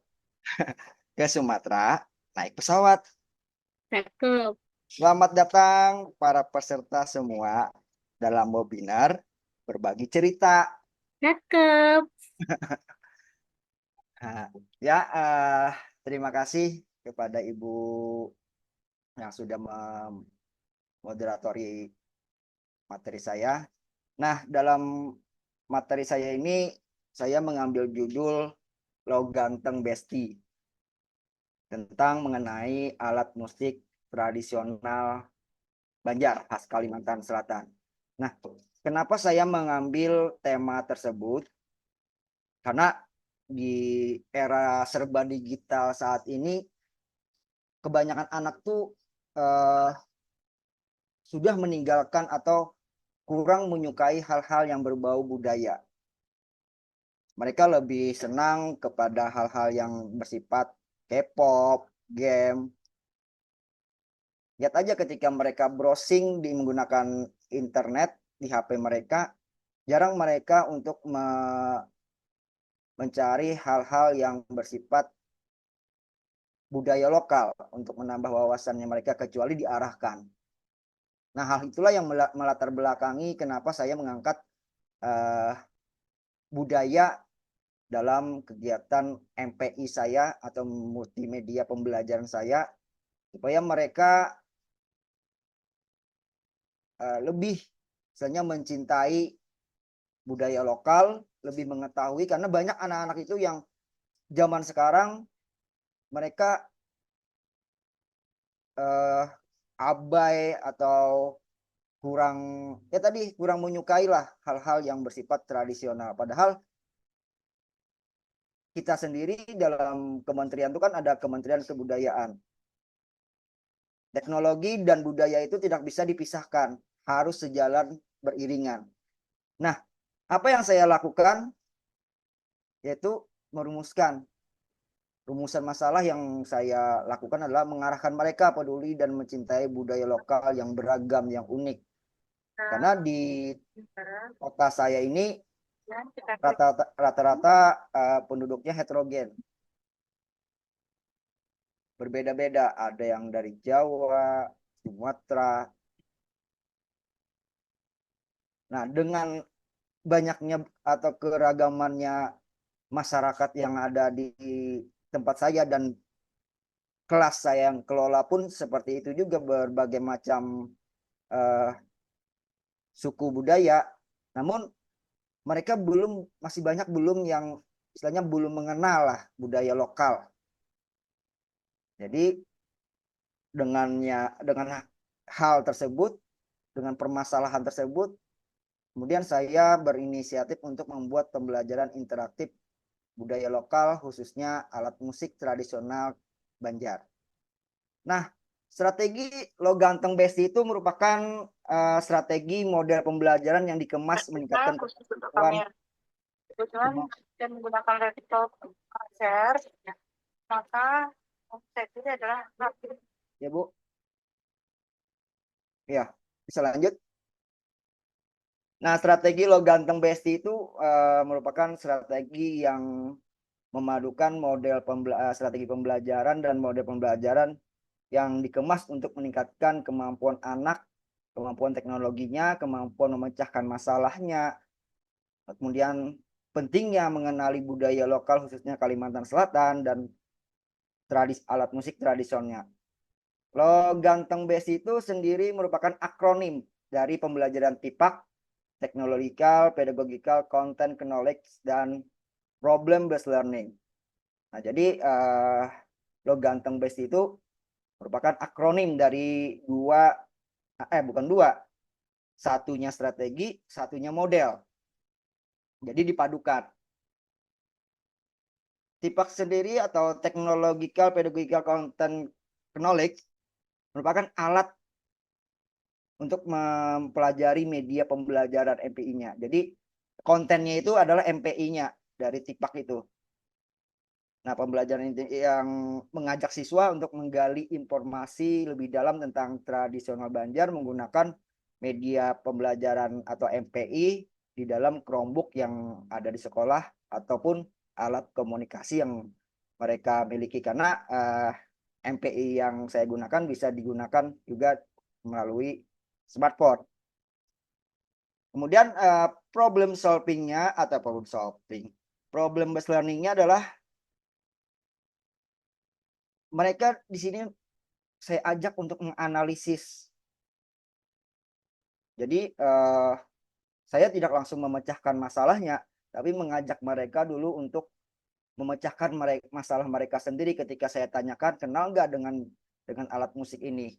ke Sumatera naik pesawat. cakep, Selamat datang para peserta semua dalam webinar berbagi cerita. cakep. Nah, ya, terima kasih kepada Ibu yang sudah memoderatori materi saya. Nah, dalam materi saya ini saya mengambil judul Loganteng Besti tentang mengenai alat musik tradisional Banjar khas Kalimantan Selatan. Nah, kenapa saya mengambil tema tersebut? Karena di era serba digital saat ini kebanyakan anak tuh sudah meninggalkan atau kurang menyukai hal-hal yang berbau budaya. Mereka lebih senang kepada hal-hal yang bersifat K-pop, game. Lihat aja ketika mereka browsing di menggunakan internet di HP mereka, jarang mereka untuk mencari hal-hal yang bersifat budaya lokal untuk menambah wawasannya mereka kecuali diarahkan. Nah, hal itulah yang melatar belakangi kenapa saya mengangkat budaya dalam kegiatan MPI saya atau multimedia pembelajaran saya supaya mereka lebih misalnya mencintai budaya lokal, lebih mengetahui karena banyak anak-anak itu yang zaman sekarang mereka abai atau kurang menyukai lah hal-hal yang bersifat tradisional. Padahal kita sendiri dalam kementerian itu kan ada Kementerian Kebudayaan. Teknologi dan budaya itu tidak bisa dipisahkan, harus sejalan beriringan. Nah, apa yang saya lakukan yaitu merumuskan rumusan masalah yang saya lakukan adalah mengarahkan mereka peduli dan mencintai budaya lokal yang beragam, yang unik. Karena di kota saya ini rata-rata penduduknya heterogen. Berbeda-beda, ada yang dari Jawa, Sumatera. Nah, dengan banyaknya atau keragamannya masyarakat yang ada di tempat saya dan kelas saya yang kelola pun seperti itu juga berbagai macam suku budaya. Namun mereka masih banyak yang istilahnya belum mengenal lah budaya lokal. Jadi dengan hal tersebut, dengan permasalahan tersebut, kemudian saya berinisiatif untuk membuat pembelajaran interaktif budaya lokal khususnya alat musik tradisional Banjar. Nah, strategi Loganteng Besti itu merupakan strategi model pembelajaran yang dikemas meningkatkan kemampuan dan menggunakan laptop share, maka saya ini adalah ya Bu. Ya, bisa lanjut. Nah, strategi Lo Ganteng Besti itu merupakan strategi yang memadukan strategi pembelajaran dan model pembelajaran yang dikemas untuk meningkatkan kemampuan anak, kemampuan teknologinya, kemampuan memecahkan masalahnya, kemudian pentingnya mengenali budaya lokal khususnya Kalimantan Selatan dan alat musik tradisionalnya. Lo Ganteng Besti itu sendiri merupakan akronim dari pembelajaran TIPAK, Technological, Pedagogical, Content, Knowledge, dan Problem-Based Learning. Nah, jadi Lo Ganteng Besti itu merupakan akronim dari bukan dua, satunya strategi, satunya model. Jadi dipadukan. TIPAK sendiri atau Technological, Pedagogical, Content, Knowledge merupakan alat untuk mempelajari media pembelajaran MPI-nya. Jadi kontennya itu adalah MPI-nya dari TIPAK itu. Nah, pembelajaran yang mengajak siswa untuk menggali informasi lebih dalam tentang tradisional Banjar menggunakan media pembelajaran atau MPI di dalam Chromebook yang ada di sekolah ataupun alat komunikasi yang mereka miliki, karena MPI yang saya gunakan bisa digunakan juga melalui smartphone. Kemudian problem based learning-nya adalah mereka di sini saya ajak untuk menganalisis. Jadi saya tidak langsung memecahkan masalahnya, tapi mengajak mereka dulu untuk memecahkan masalah mereka sendiri. Ketika saya tanyakan, kenal nggak dengan alat musik ini,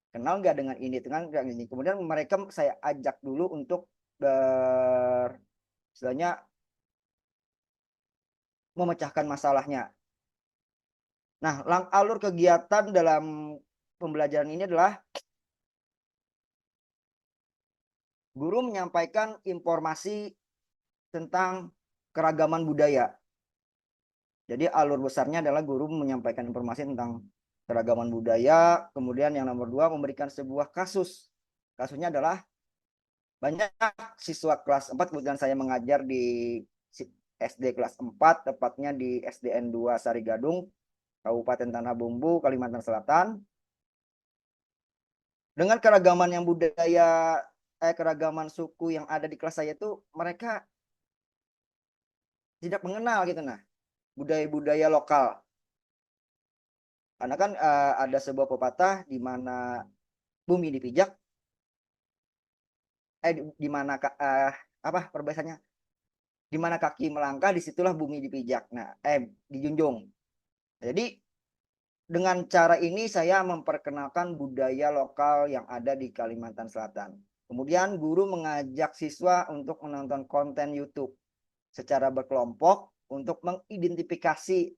kenal nggak dengan ini, dengan ini. Kemudian mereka saya ajak dulu untuk istilahnya memecahkan masalahnya. Nah, alur kegiatan dalam pembelajaran ini adalah guru menyampaikan informasi tentang keragaman budaya. Jadi alur besarnya adalah guru menyampaikan informasi tentang keragaman budaya. Kemudian yang nomor 2, memberikan sebuah kasus. Kasusnya adalah banyak siswa kelas 4, kebetulan saya mengajar di SD kelas 4, tepatnya di SDN 2 Sarigadung, Kabupaten Tanah Bumbu, Kalimantan Selatan. Dengan keragaman yang keragaman suku yang ada di kelas saya itu, mereka tidak mengenal gitu, nah, budaya-budaya lokal. Karena kan ada sebuah pepatah di mana bumi dipijak, di mana perbedaannya, di mana kaki melangkah disitulah bumi dipijak. Nah, dijunjung. Jadi dengan cara ini saya memperkenalkan budaya lokal yang ada di Kalimantan Selatan. Kemudian guru mengajak siswa untuk menonton konten YouTube secara berkelompok untuk mengidentifikasi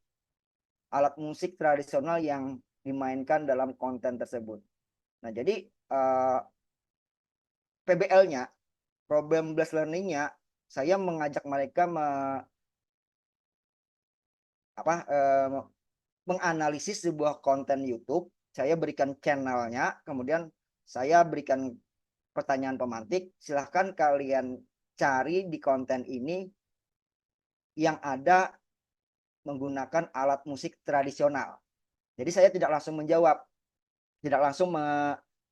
alat musik tradisional yang dimainkan dalam konten tersebut. Nah, jadi PBL-nya, problem based learning-nya, saya mengajak mereka menganalisis sebuah konten YouTube. Saya berikan channelnya, kemudian saya berikan pertanyaan pemantik. Silahkan kalian cari di konten ini yang ada menggunakan alat musik tradisional. Jadi saya tidak langsung menjawab, tidak langsung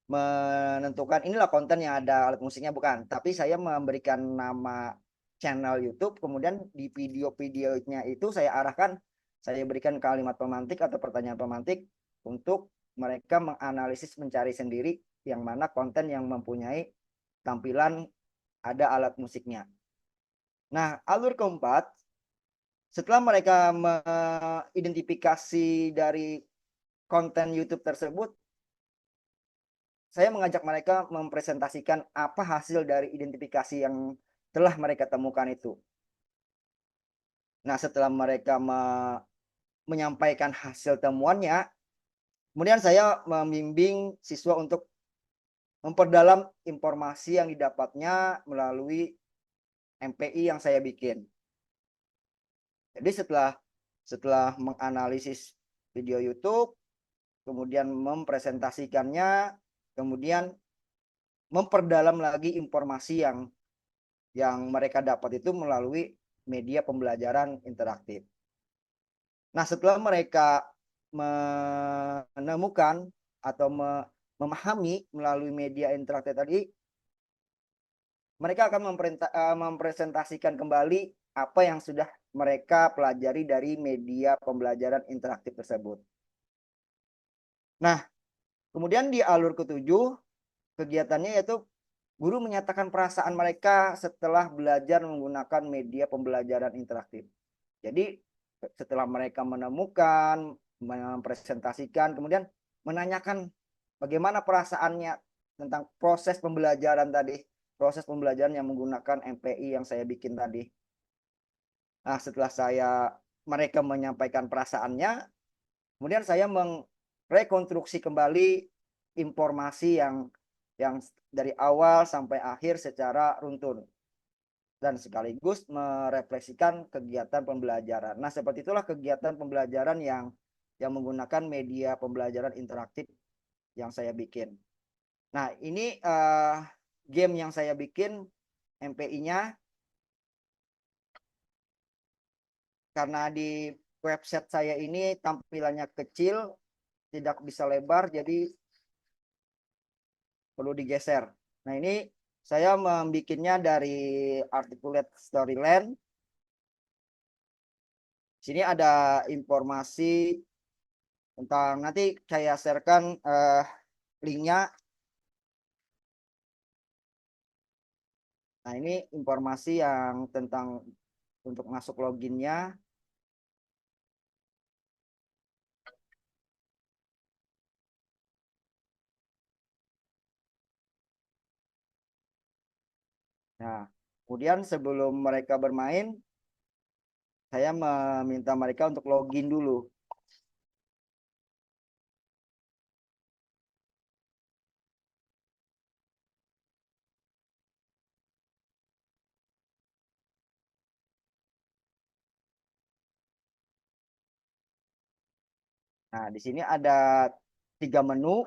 menentukan inilah konten yang ada alat musiknya, bukan. Tapi saya memberikan nama channel YouTube, kemudian di video-videonya itu saya arahkan, saya berikan kalimat pemantik atau pertanyaan pemantik untuk mereka menganalisis, mencari sendiri yang mana konten yang mempunyai tampilan ada alat musiknya. Nah, alur keempat, setelah mereka mengidentifikasi dari konten YouTube tersebut, saya mengajak mereka mempresentasikan apa hasil dari identifikasi yang telah mereka temukan itu. Nah, setelah mereka menyampaikan hasil temuannya, kemudian saya membimbing siswa untuk memperdalam informasi yang didapatnya melalui MPI yang saya bikin. Jadi setelah menganalisis video YouTube, kemudian mempresentasikannya, kemudian memperdalam lagi informasi yang mereka dapat itu melalui media pembelajaran interaktif. Nah, setelah mereka menemukan atau memahami melalui media interaktif tadi, mereka akan mempresentasikan kembali apa yang sudah mereka pelajari dari media pembelajaran interaktif tersebut. Nah, kemudian di alur ketujuh, kegiatannya yaitu guru menyatakan perasaan mereka setelah belajar menggunakan media pembelajaran interaktif. Jadi, setelah mereka menemukan, mempresentasikan, kemudian menanyakan bagaimana perasaannya tentang proses pembelajaran tadi, proses pembelajaran yang menggunakan MPI yang saya bikin tadi. Nah, setelah mereka menyampaikan perasaannya, kemudian saya merekonstruksi kembali informasi yang dari awal sampai akhir secara runtun dan sekaligus merefleksikan kegiatan pembelajaran. Nah, seperti itulah kegiatan pembelajaran yang menggunakan media pembelajaran interaktif yang saya bikin. Nah, ini game yang saya bikin MPI-nya, karena di website saya ini tampilannya kecil, tidak bisa lebar, jadi perlu digeser. Nah, ini saya membikinnya dari Articulate Storyland. Sini ada informasi tentang, nanti saya sharekan linknya. Nah, ini informasi yang tentang untuk masuk loginnya. Nah, kemudian sebelum mereka bermain, saya meminta mereka untuk login dulu. Nah, di sini ada 3 menu.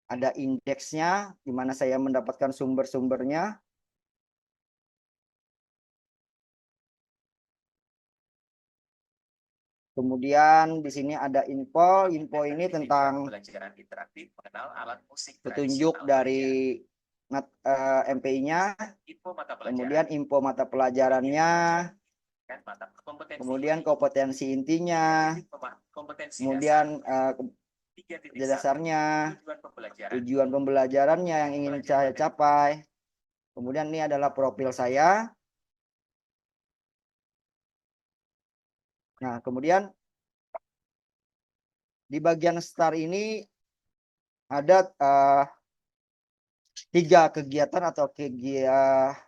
Ada indeksnya, di mana saya mendapatkan sumber-sumbernya. Kemudian di sini ada info. Info ini tentang Pembelajaran interaktif mengenal alat musik petunjuk dari MPI-nya. Kemudian info mata pelajarannya. Kemudian kompetensi intinya. Kemudian dasarnya, tujuan pembelajarannya yang ingin saya capai. Kemudian ini adalah profil saya. Nah, kemudian di bagian start ini ada 3 kegiatan atau tiga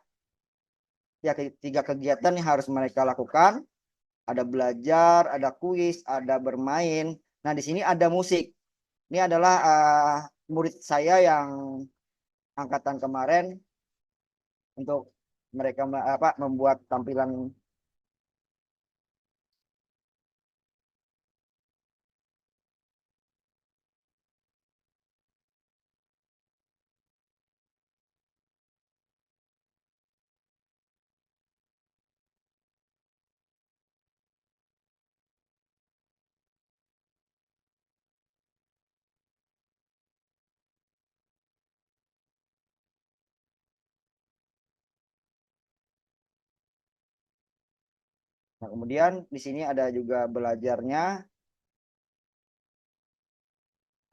kegiatan yang harus mereka lakukan. Ada belajar, ada kuis, ada bermain. Nah, di sini ada musik. Ini adalah murid saya yang angkatan kemarin untuk mereka membuat tampilan. Nah, kemudian di sini ada juga belajarnya.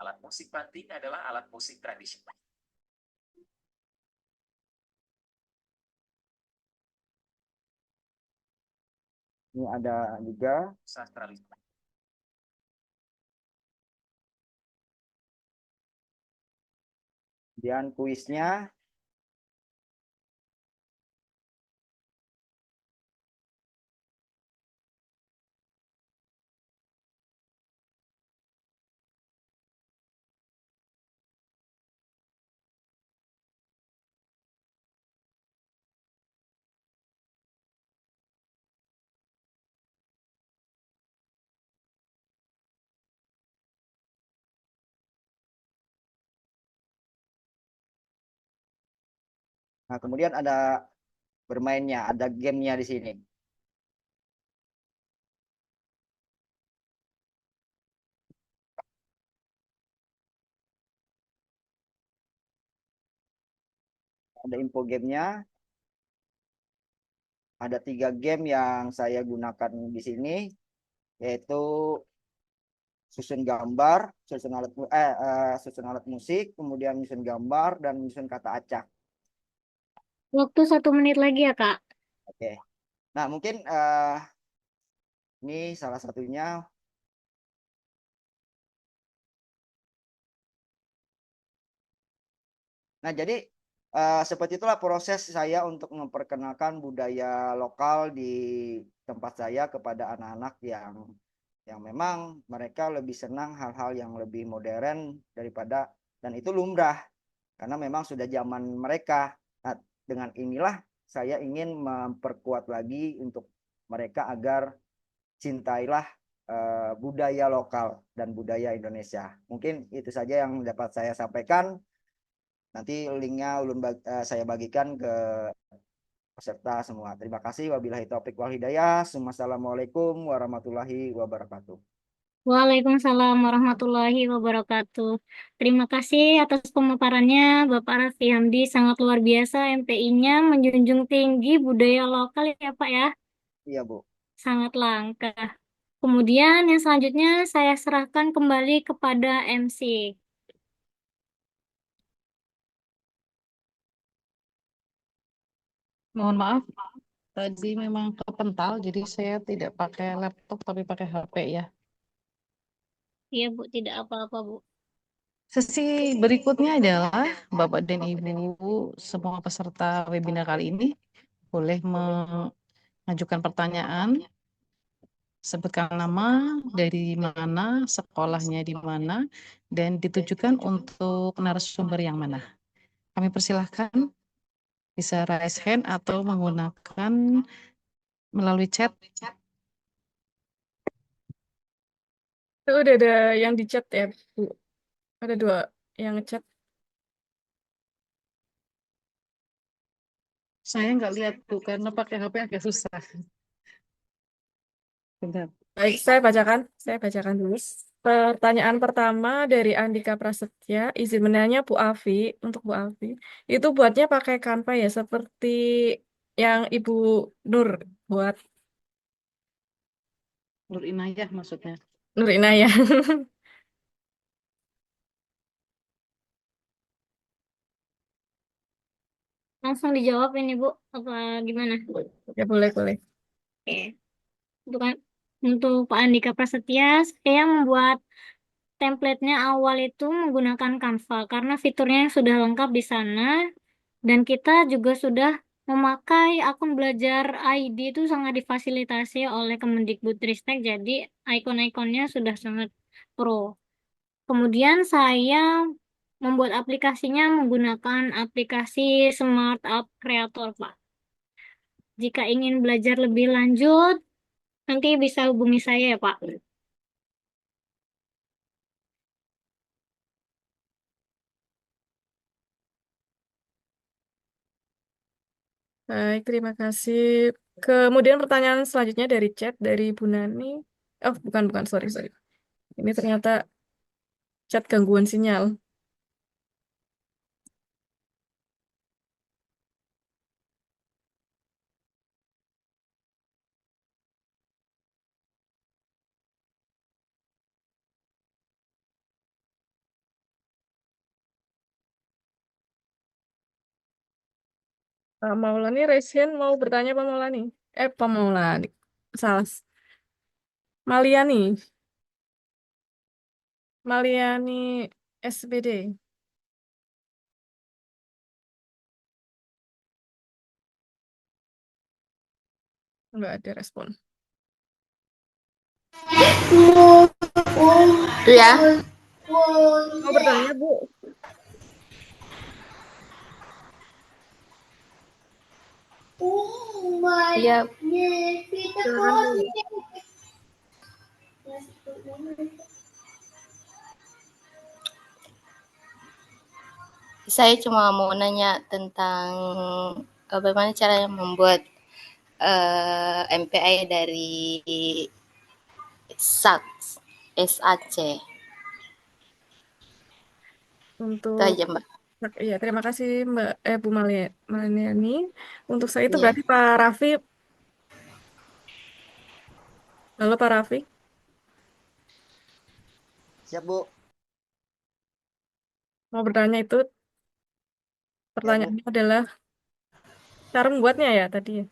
Alat musik banting adalah alat musik tradisional. Ini ada juga Sastralisme. kemudian kuisnya. Nah, kemudian ada bermainnya, ada gamenya di sini. Ada info gamenya. Ada 3 game yang saya gunakan di sini, yaitu susun gambar, susun alat musik, kemudian nyusun gambar dan nyusun kata acak. Waktu 1 menit lagi ya, Kak. Oke. Nah, mungkin ini salah satunya. Nah, jadi seperti itulah proses saya untuk memperkenalkan budaya lokal di tempat saya kepada anak-anak yang memang mereka lebih senang hal-hal yang lebih modern daripada, dan itu lumrah karena memang sudah zaman mereka. Nah, dengan inilah saya ingin memperkuat lagi untuk mereka agar cintailah budaya lokal dan budaya Indonesia. Mungkin itu saja yang dapat saya sampaikan. Nanti linknya saya bagikan ke peserta semua. Terima kasih. Wabillahi taufiq wal hidayah. Wassalamualaikum warahmatullahi wabarakatuh. Waalaikumsalam warahmatullahi wabarakatuh. Terima kasih atas pemaparannya, Bapak Raffi Hamdi. Sangat luar biasa MPI-nya menjunjung tinggi budaya lokal ya, Pak ya. Iya, Bu. Sangat langka. Kemudian yang selanjutnya saya serahkan kembali kepada MC. Mohon maaf, tadi memang kepental, jadi saya tidak pakai laptop tapi pakai HP ya. Iya, Bu, tidak apa-apa, Bu. Sesi berikutnya adalah Bapak dan Ibu semua peserta webinar kali ini boleh mengajukan pertanyaan, sebutkan nama, dari mana, sekolahnya di mana, dan ditujukan untuk narasumber yang mana. Kami persilahkan bisa raise hand atau menggunakan melalui chat. Itu udah ada yang di chat ya, Bu. Ada 2 yang ngechat. Saya nggak lihat tuh karena pakai HP agak susah. Bentar. Baik, saya bacakan dulu. Pertanyaan pertama dari Andika Prasetya, izin menanya Bu Afi, untuk Bu Afi, itu buatnya pakai Canva ya, seperti yang Ibu Nur buat. Nur Inayah maksudnya. Nur Inayah. Langsung dijawab ini, Bu. Apa gimana? Ya, boleh, boleh. Oke. Untuk Pak Andika Prasetya, saya membuat template-nya awal itu menggunakan Canva karena fiturnya yang sudah lengkap di sana dan kita juga sudah memakai akun belajar ID itu sangat difasilitasi oleh Kemendikbudristek, jadi ikon-ikonnya sudah sangat pro. Kemudian saya membuat aplikasinya menggunakan aplikasi Smart App Creator, Pak. Jika ingin belajar lebih lanjut, nanti bisa hubungi saya ya, Pak. Baik, terima kasih. Kemudian pertanyaan selanjutnya dari chat dari Bu Nani. Oh, bukan, sorry, sorry. Ini ternyata chat gangguan sinyal. Pak Maulani, Resen mau bertanya Pak Maulani. Pak Maulani. Salah. Maliani. Maliani SPD. Enggak ada respon. Itu ya. Mau bertanya, Bu? Iya. Silakan, Bu. Saya cuma mau nanya tentang bagaimana caranya membuat MPI dari SAC. SAC. Itu Untuk aja, Mbak. Iya, terima kasih Mbak Bu Maliani. Untuk saya itu Iya. berarti Pak Raffi. Halo Pak Raffi. Siap, Bu. Mau bertanya itu Ya, Bu. pertanyaannya adalah cara membuatnya ya tadi.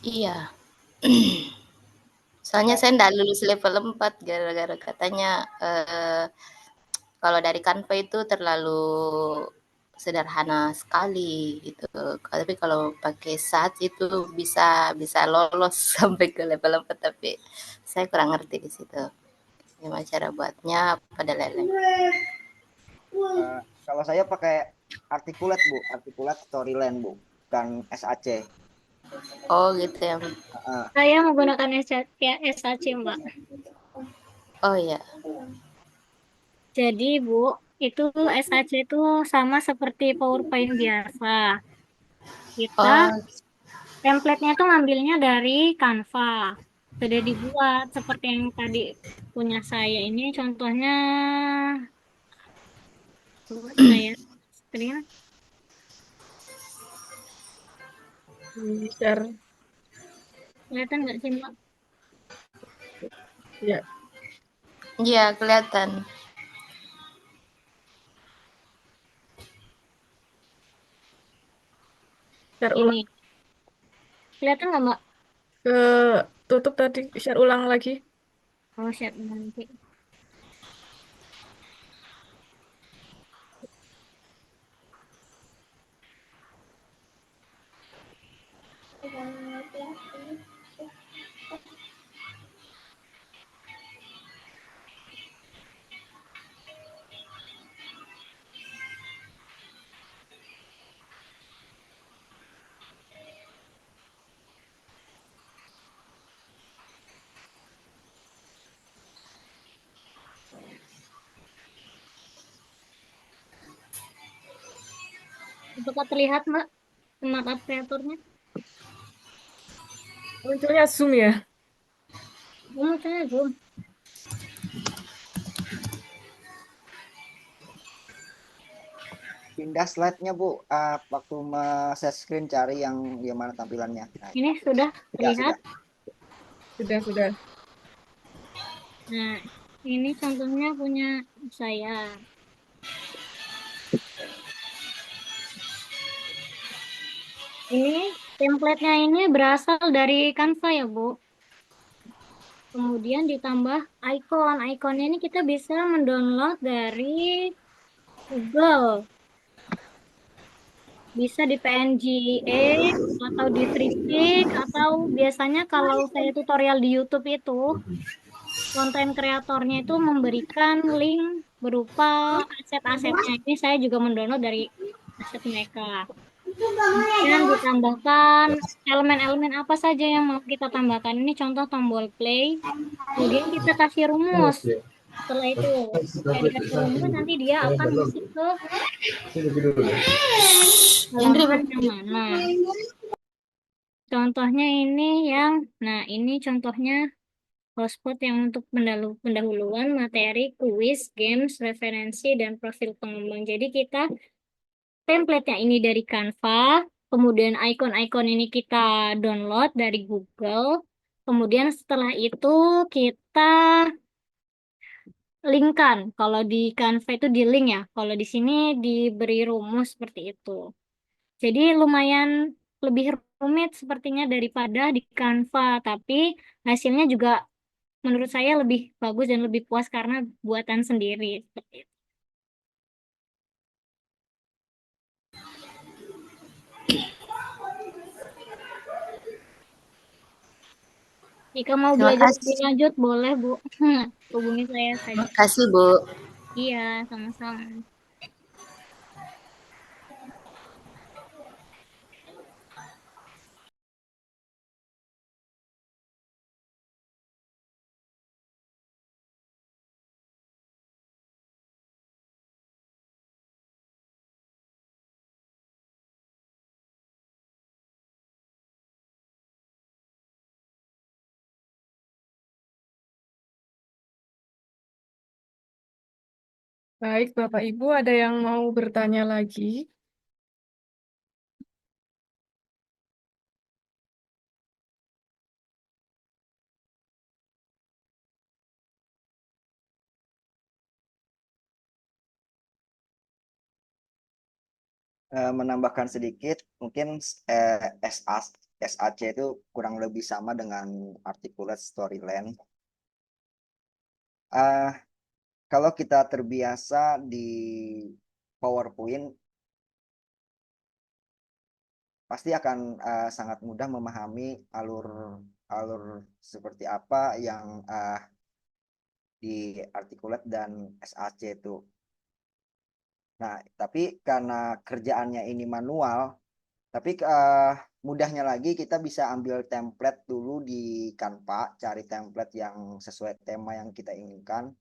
Iya. Soalnya Nah, saya nggak lulus level 4 gara-gara katanya kalau dari Canva itu terlalu sederhana sekali gitu. Tapi kalau pakai SAT itu bisa bisa lolos sampai ke level 4, tapi saya kurang ngerti di situ. Gimana cara buatnya pada lain-lain. kalau saya pakai Articulate, Bu. Articulate Storyline, Bu. Bukan SAC. Oh gitu ya. Saya menggunakan SAC, Mbak. Oh iya. Jadi, Bu, itu SAC itu sama seperti PowerPoint biasa. Kita Oh, template-nya itu ngambilnya dari Canva. Sudah dibuat seperti yang tadi punya saya ini. Contohnya, buat saya. Tadi kan? Share. Kelihatan nggak sih, Mbak? Ya, iya kelihatan. share ulang Ini. Kelihatan nggak, Mbak? ke tutup tadi, share ulang lagi. Oh, share nanti. Apakah terlihat, Mbak, smart kreatornya? Munculnya Zoom ya. Oh, saya belum. Pindah slide-nya, Bu. Waktu share screen cari yang gimana tampilannya. Nah, Ini sudah ya, terlihat. sudah. Sudah. Nah, ini contohnya punya saya. Ini template-nya ini berasal dari Canva ya, Bu. Kemudian ditambah icon. Iconnya ini kita bisa mendownload dari Google. Bisa di PNG atau di Triptyk atau biasanya kalau saya tutorial di YouTube itu konten kreatornya itu memberikan link berupa aset-asetnya. Ini saya juga mendownload dari aset mereka. Dan ditambahkan elemen-elemen apa saja yang mau kita tambahkan. Ini contoh tombol play. Kemudian kita kasih rumus. Setelah itu saya dikasih rumus, nanti dia akan masuk ke halaman yang mana. Contohnya ini nah ini contohnya hotspot yang untuk pendahuluan materi, kuis, games, referensi, dan profil pengembang. Jadi kita template-nya ini dari Canva, kemudian icon-icon ini kita download dari Google, kemudian setelah itu kita linkkan. Kalau di Canva itu di link ya, kalau di sini diberi rumus seperti itu. Jadi lumayan lebih rumit sepertinya daripada di Canva, tapi hasilnya juga menurut saya lebih bagus dan lebih puas karena buatan sendiri. Seperti itu. Jika mau Terima belajar lebih kasih. lanjut, boleh, Bu. Hubungi saya saja. Terima kasih, Bu. Iya, sama-sama. Baik, Bapak Ibu, ada yang mau bertanya lagi? Menambahkan sedikit, mungkin SAC itu kurang lebih sama dengan articulate storyline. Kalau kita terbiasa di PowerPoint, pasti akan sangat mudah memahami alur seperti apa yang di articulate dan SAC itu. Nah, tapi karena kerjaannya ini manual, tapi mudahnya lagi kita bisa ambil template dulu di Canva, cari template yang sesuai tema yang kita inginkan.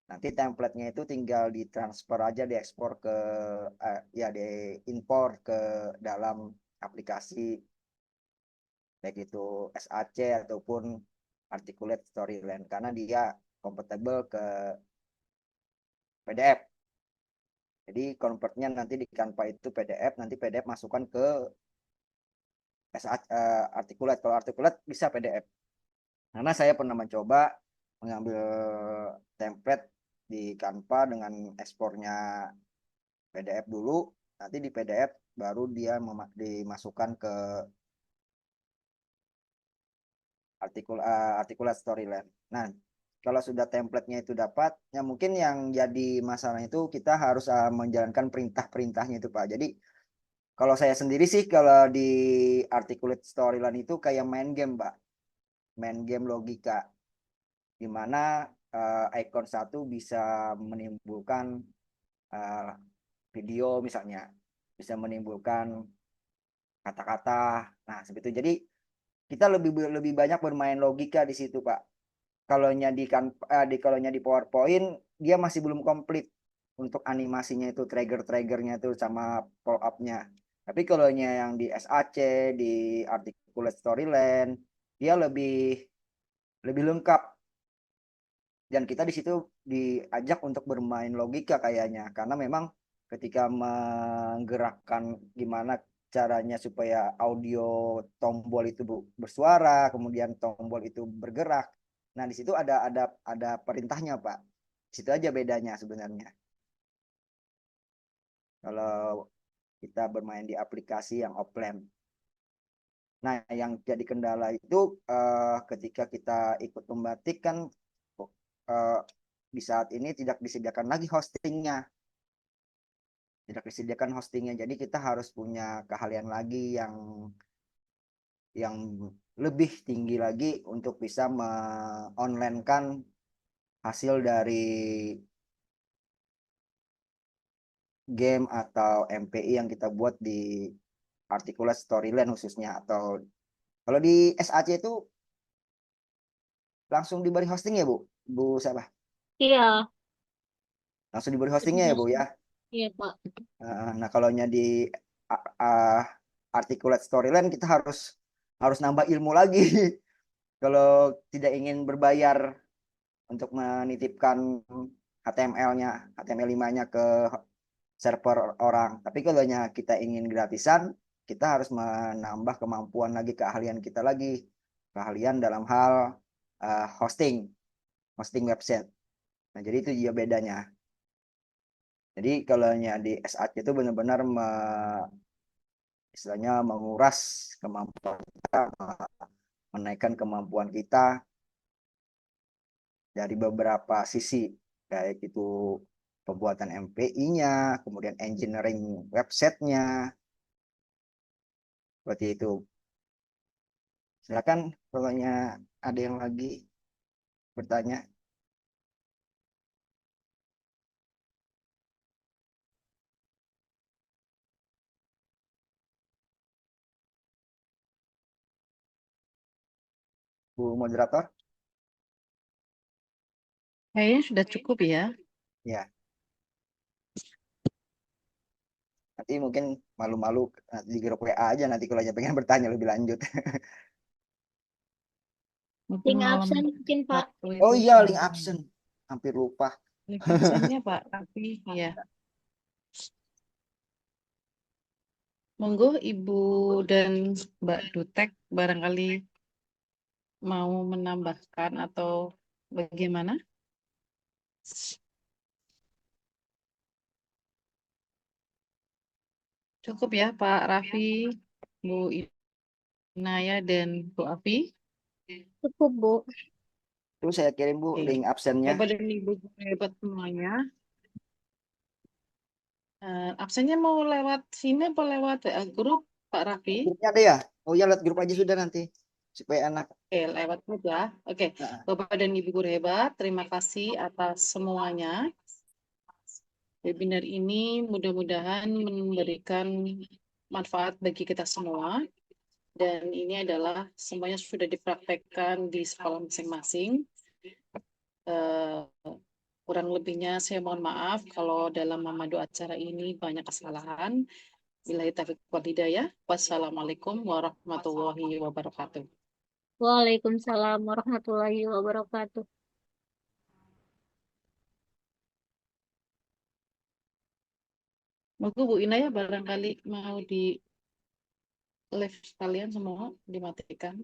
Nanti template-nya itu tinggal ditransfer aja, diekspor ke ya diimpor ke dalam aplikasi, baik itu SAC ataupun articulate storyline, karena dia compatible ke PDF. Jadi convertnya nanti di Canva itu PDF, nanti PDF masukkan ke articulate. Kalau articulate bisa PDF. Karena saya pernah mencoba mengambil template di Canva dengan ekspornya PDF dulu, nanti di PDF baru dia dimasukkan ke articulate storyline. Nah, kalau sudah template-nya itu dapat, ya mungkin yang jadi masalah itu kita harus menjalankan perintah-perintahnya itu, Pak. Jadi kalau saya sendiri sih, kalau di articulate storyline itu kayak main game, Pak. Main game logika. Di mana icon satu bisa menimbulkan video misalnya. Bisa menimbulkan kata-kata. Nah, seperti itu. Jadi kita lebih banyak bermain logika di situ, Pak. Kalau di PowerPoint dia masih belum komplit untuk animasinya itu, trigger-triggernya itu sama pull up-nya. Tapi kalau yang di SAC, di articulate storyline, dia lebih lengkap. Dan kita di situ diajak untuk bermain logika kayaknya, karena memang ketika menggerakkan gimana caranya supaya audio tombol itu bersuara, kemudian tombol itu bergerak. Nah, di situ ada perintahnya, Pak. Di situ aja bedanya sebenarnya. Kalau kita bermain di aplikasi yang offline. Nah, yang jadi kendala itu ketika kita ikut membatik kan di saat ini tidak disediakan lagi hostingnya. Tidak disediakan hostingnya. Jadi kita harus punya keahlian lagi yang lebih tinggi lagi untuk bisa me-online-kan hasil dari game atau MPI yang kita buat di articulate storyline khususnya. Atau kalau di SAC itu langsung diberi hosting ya, Bu siapa? Iya, Langsung diberi hostingnya ya, Bu ya. iya Pak. Nah, kalau di articulate storyline kita harus nambah ilmu lagi. Kalau tidak ingin berbayar untuk menitipkan HTML-nya, HTML5-nya ke server orang. Tapi kalau kita ingin gratisan, kita harus menambah kemampuan lagi, keahlian kita lagi. Keahlian dalam hal hosting website. Nah, jadi itu dia bedanya. Jadi kalau di SAC itu benar-benar istilahnya menguras kemampuan kita, menaikkan kemampuan kita dari beberapa sisi, baik itu pembuatan MPI-nya, kemudian engineering website-nya, seperti itu. Silakan kalau ada yang lagi bertanya. Bu moderator? Kayaknya sudah cukup ya. Ya. Nanti mungkin malu-malu di grup WA aja nanti kalau pengen bertanya lebih lanjut. Mungkin Link malam absen mungkin Pak. waktu Oh itu iya, link siang. absen. Hampir lupa. Absennya Pak Raffi, ya. Monggo Ibu dan Mbak Dutek barangkali mau menambahkan atau bagaimana? Cukup ya Pak Raffi, Bu Inaya dan Bu Afi. Cukup, Bu. Itu saya kirim Bu Oke. link absennya. Bapak dan Ibu hebat semuanya. Absennya mau lewat sini apa lewat grup Pak Raffi? Grupnya ada ya? Oh ya, lewat grup aja sudah nanti supaya enak. Oke, lewat aja. Oke, Nah, Bapak dan Ibu guru hebat, terima kasih atas semuanya. Webinar ini mudah-mudahan memberikan manfaat bagi kita semua. Dan ini adalah semuanya sudah dipraktekkan di sekolah masing-masing. Eh, kurang lebihnya saya mohon maaf kalau dalam memandu acara ini banyak kesalahan. Billahi taufiq wal hidayah. Wassalamualaikum warahmatullahi wabarakatuh. Waalaikumsalam warahmatullahi wabarakatuh. Monggo Bu Inaya barangkali mau di live sekalian semua dimatikan.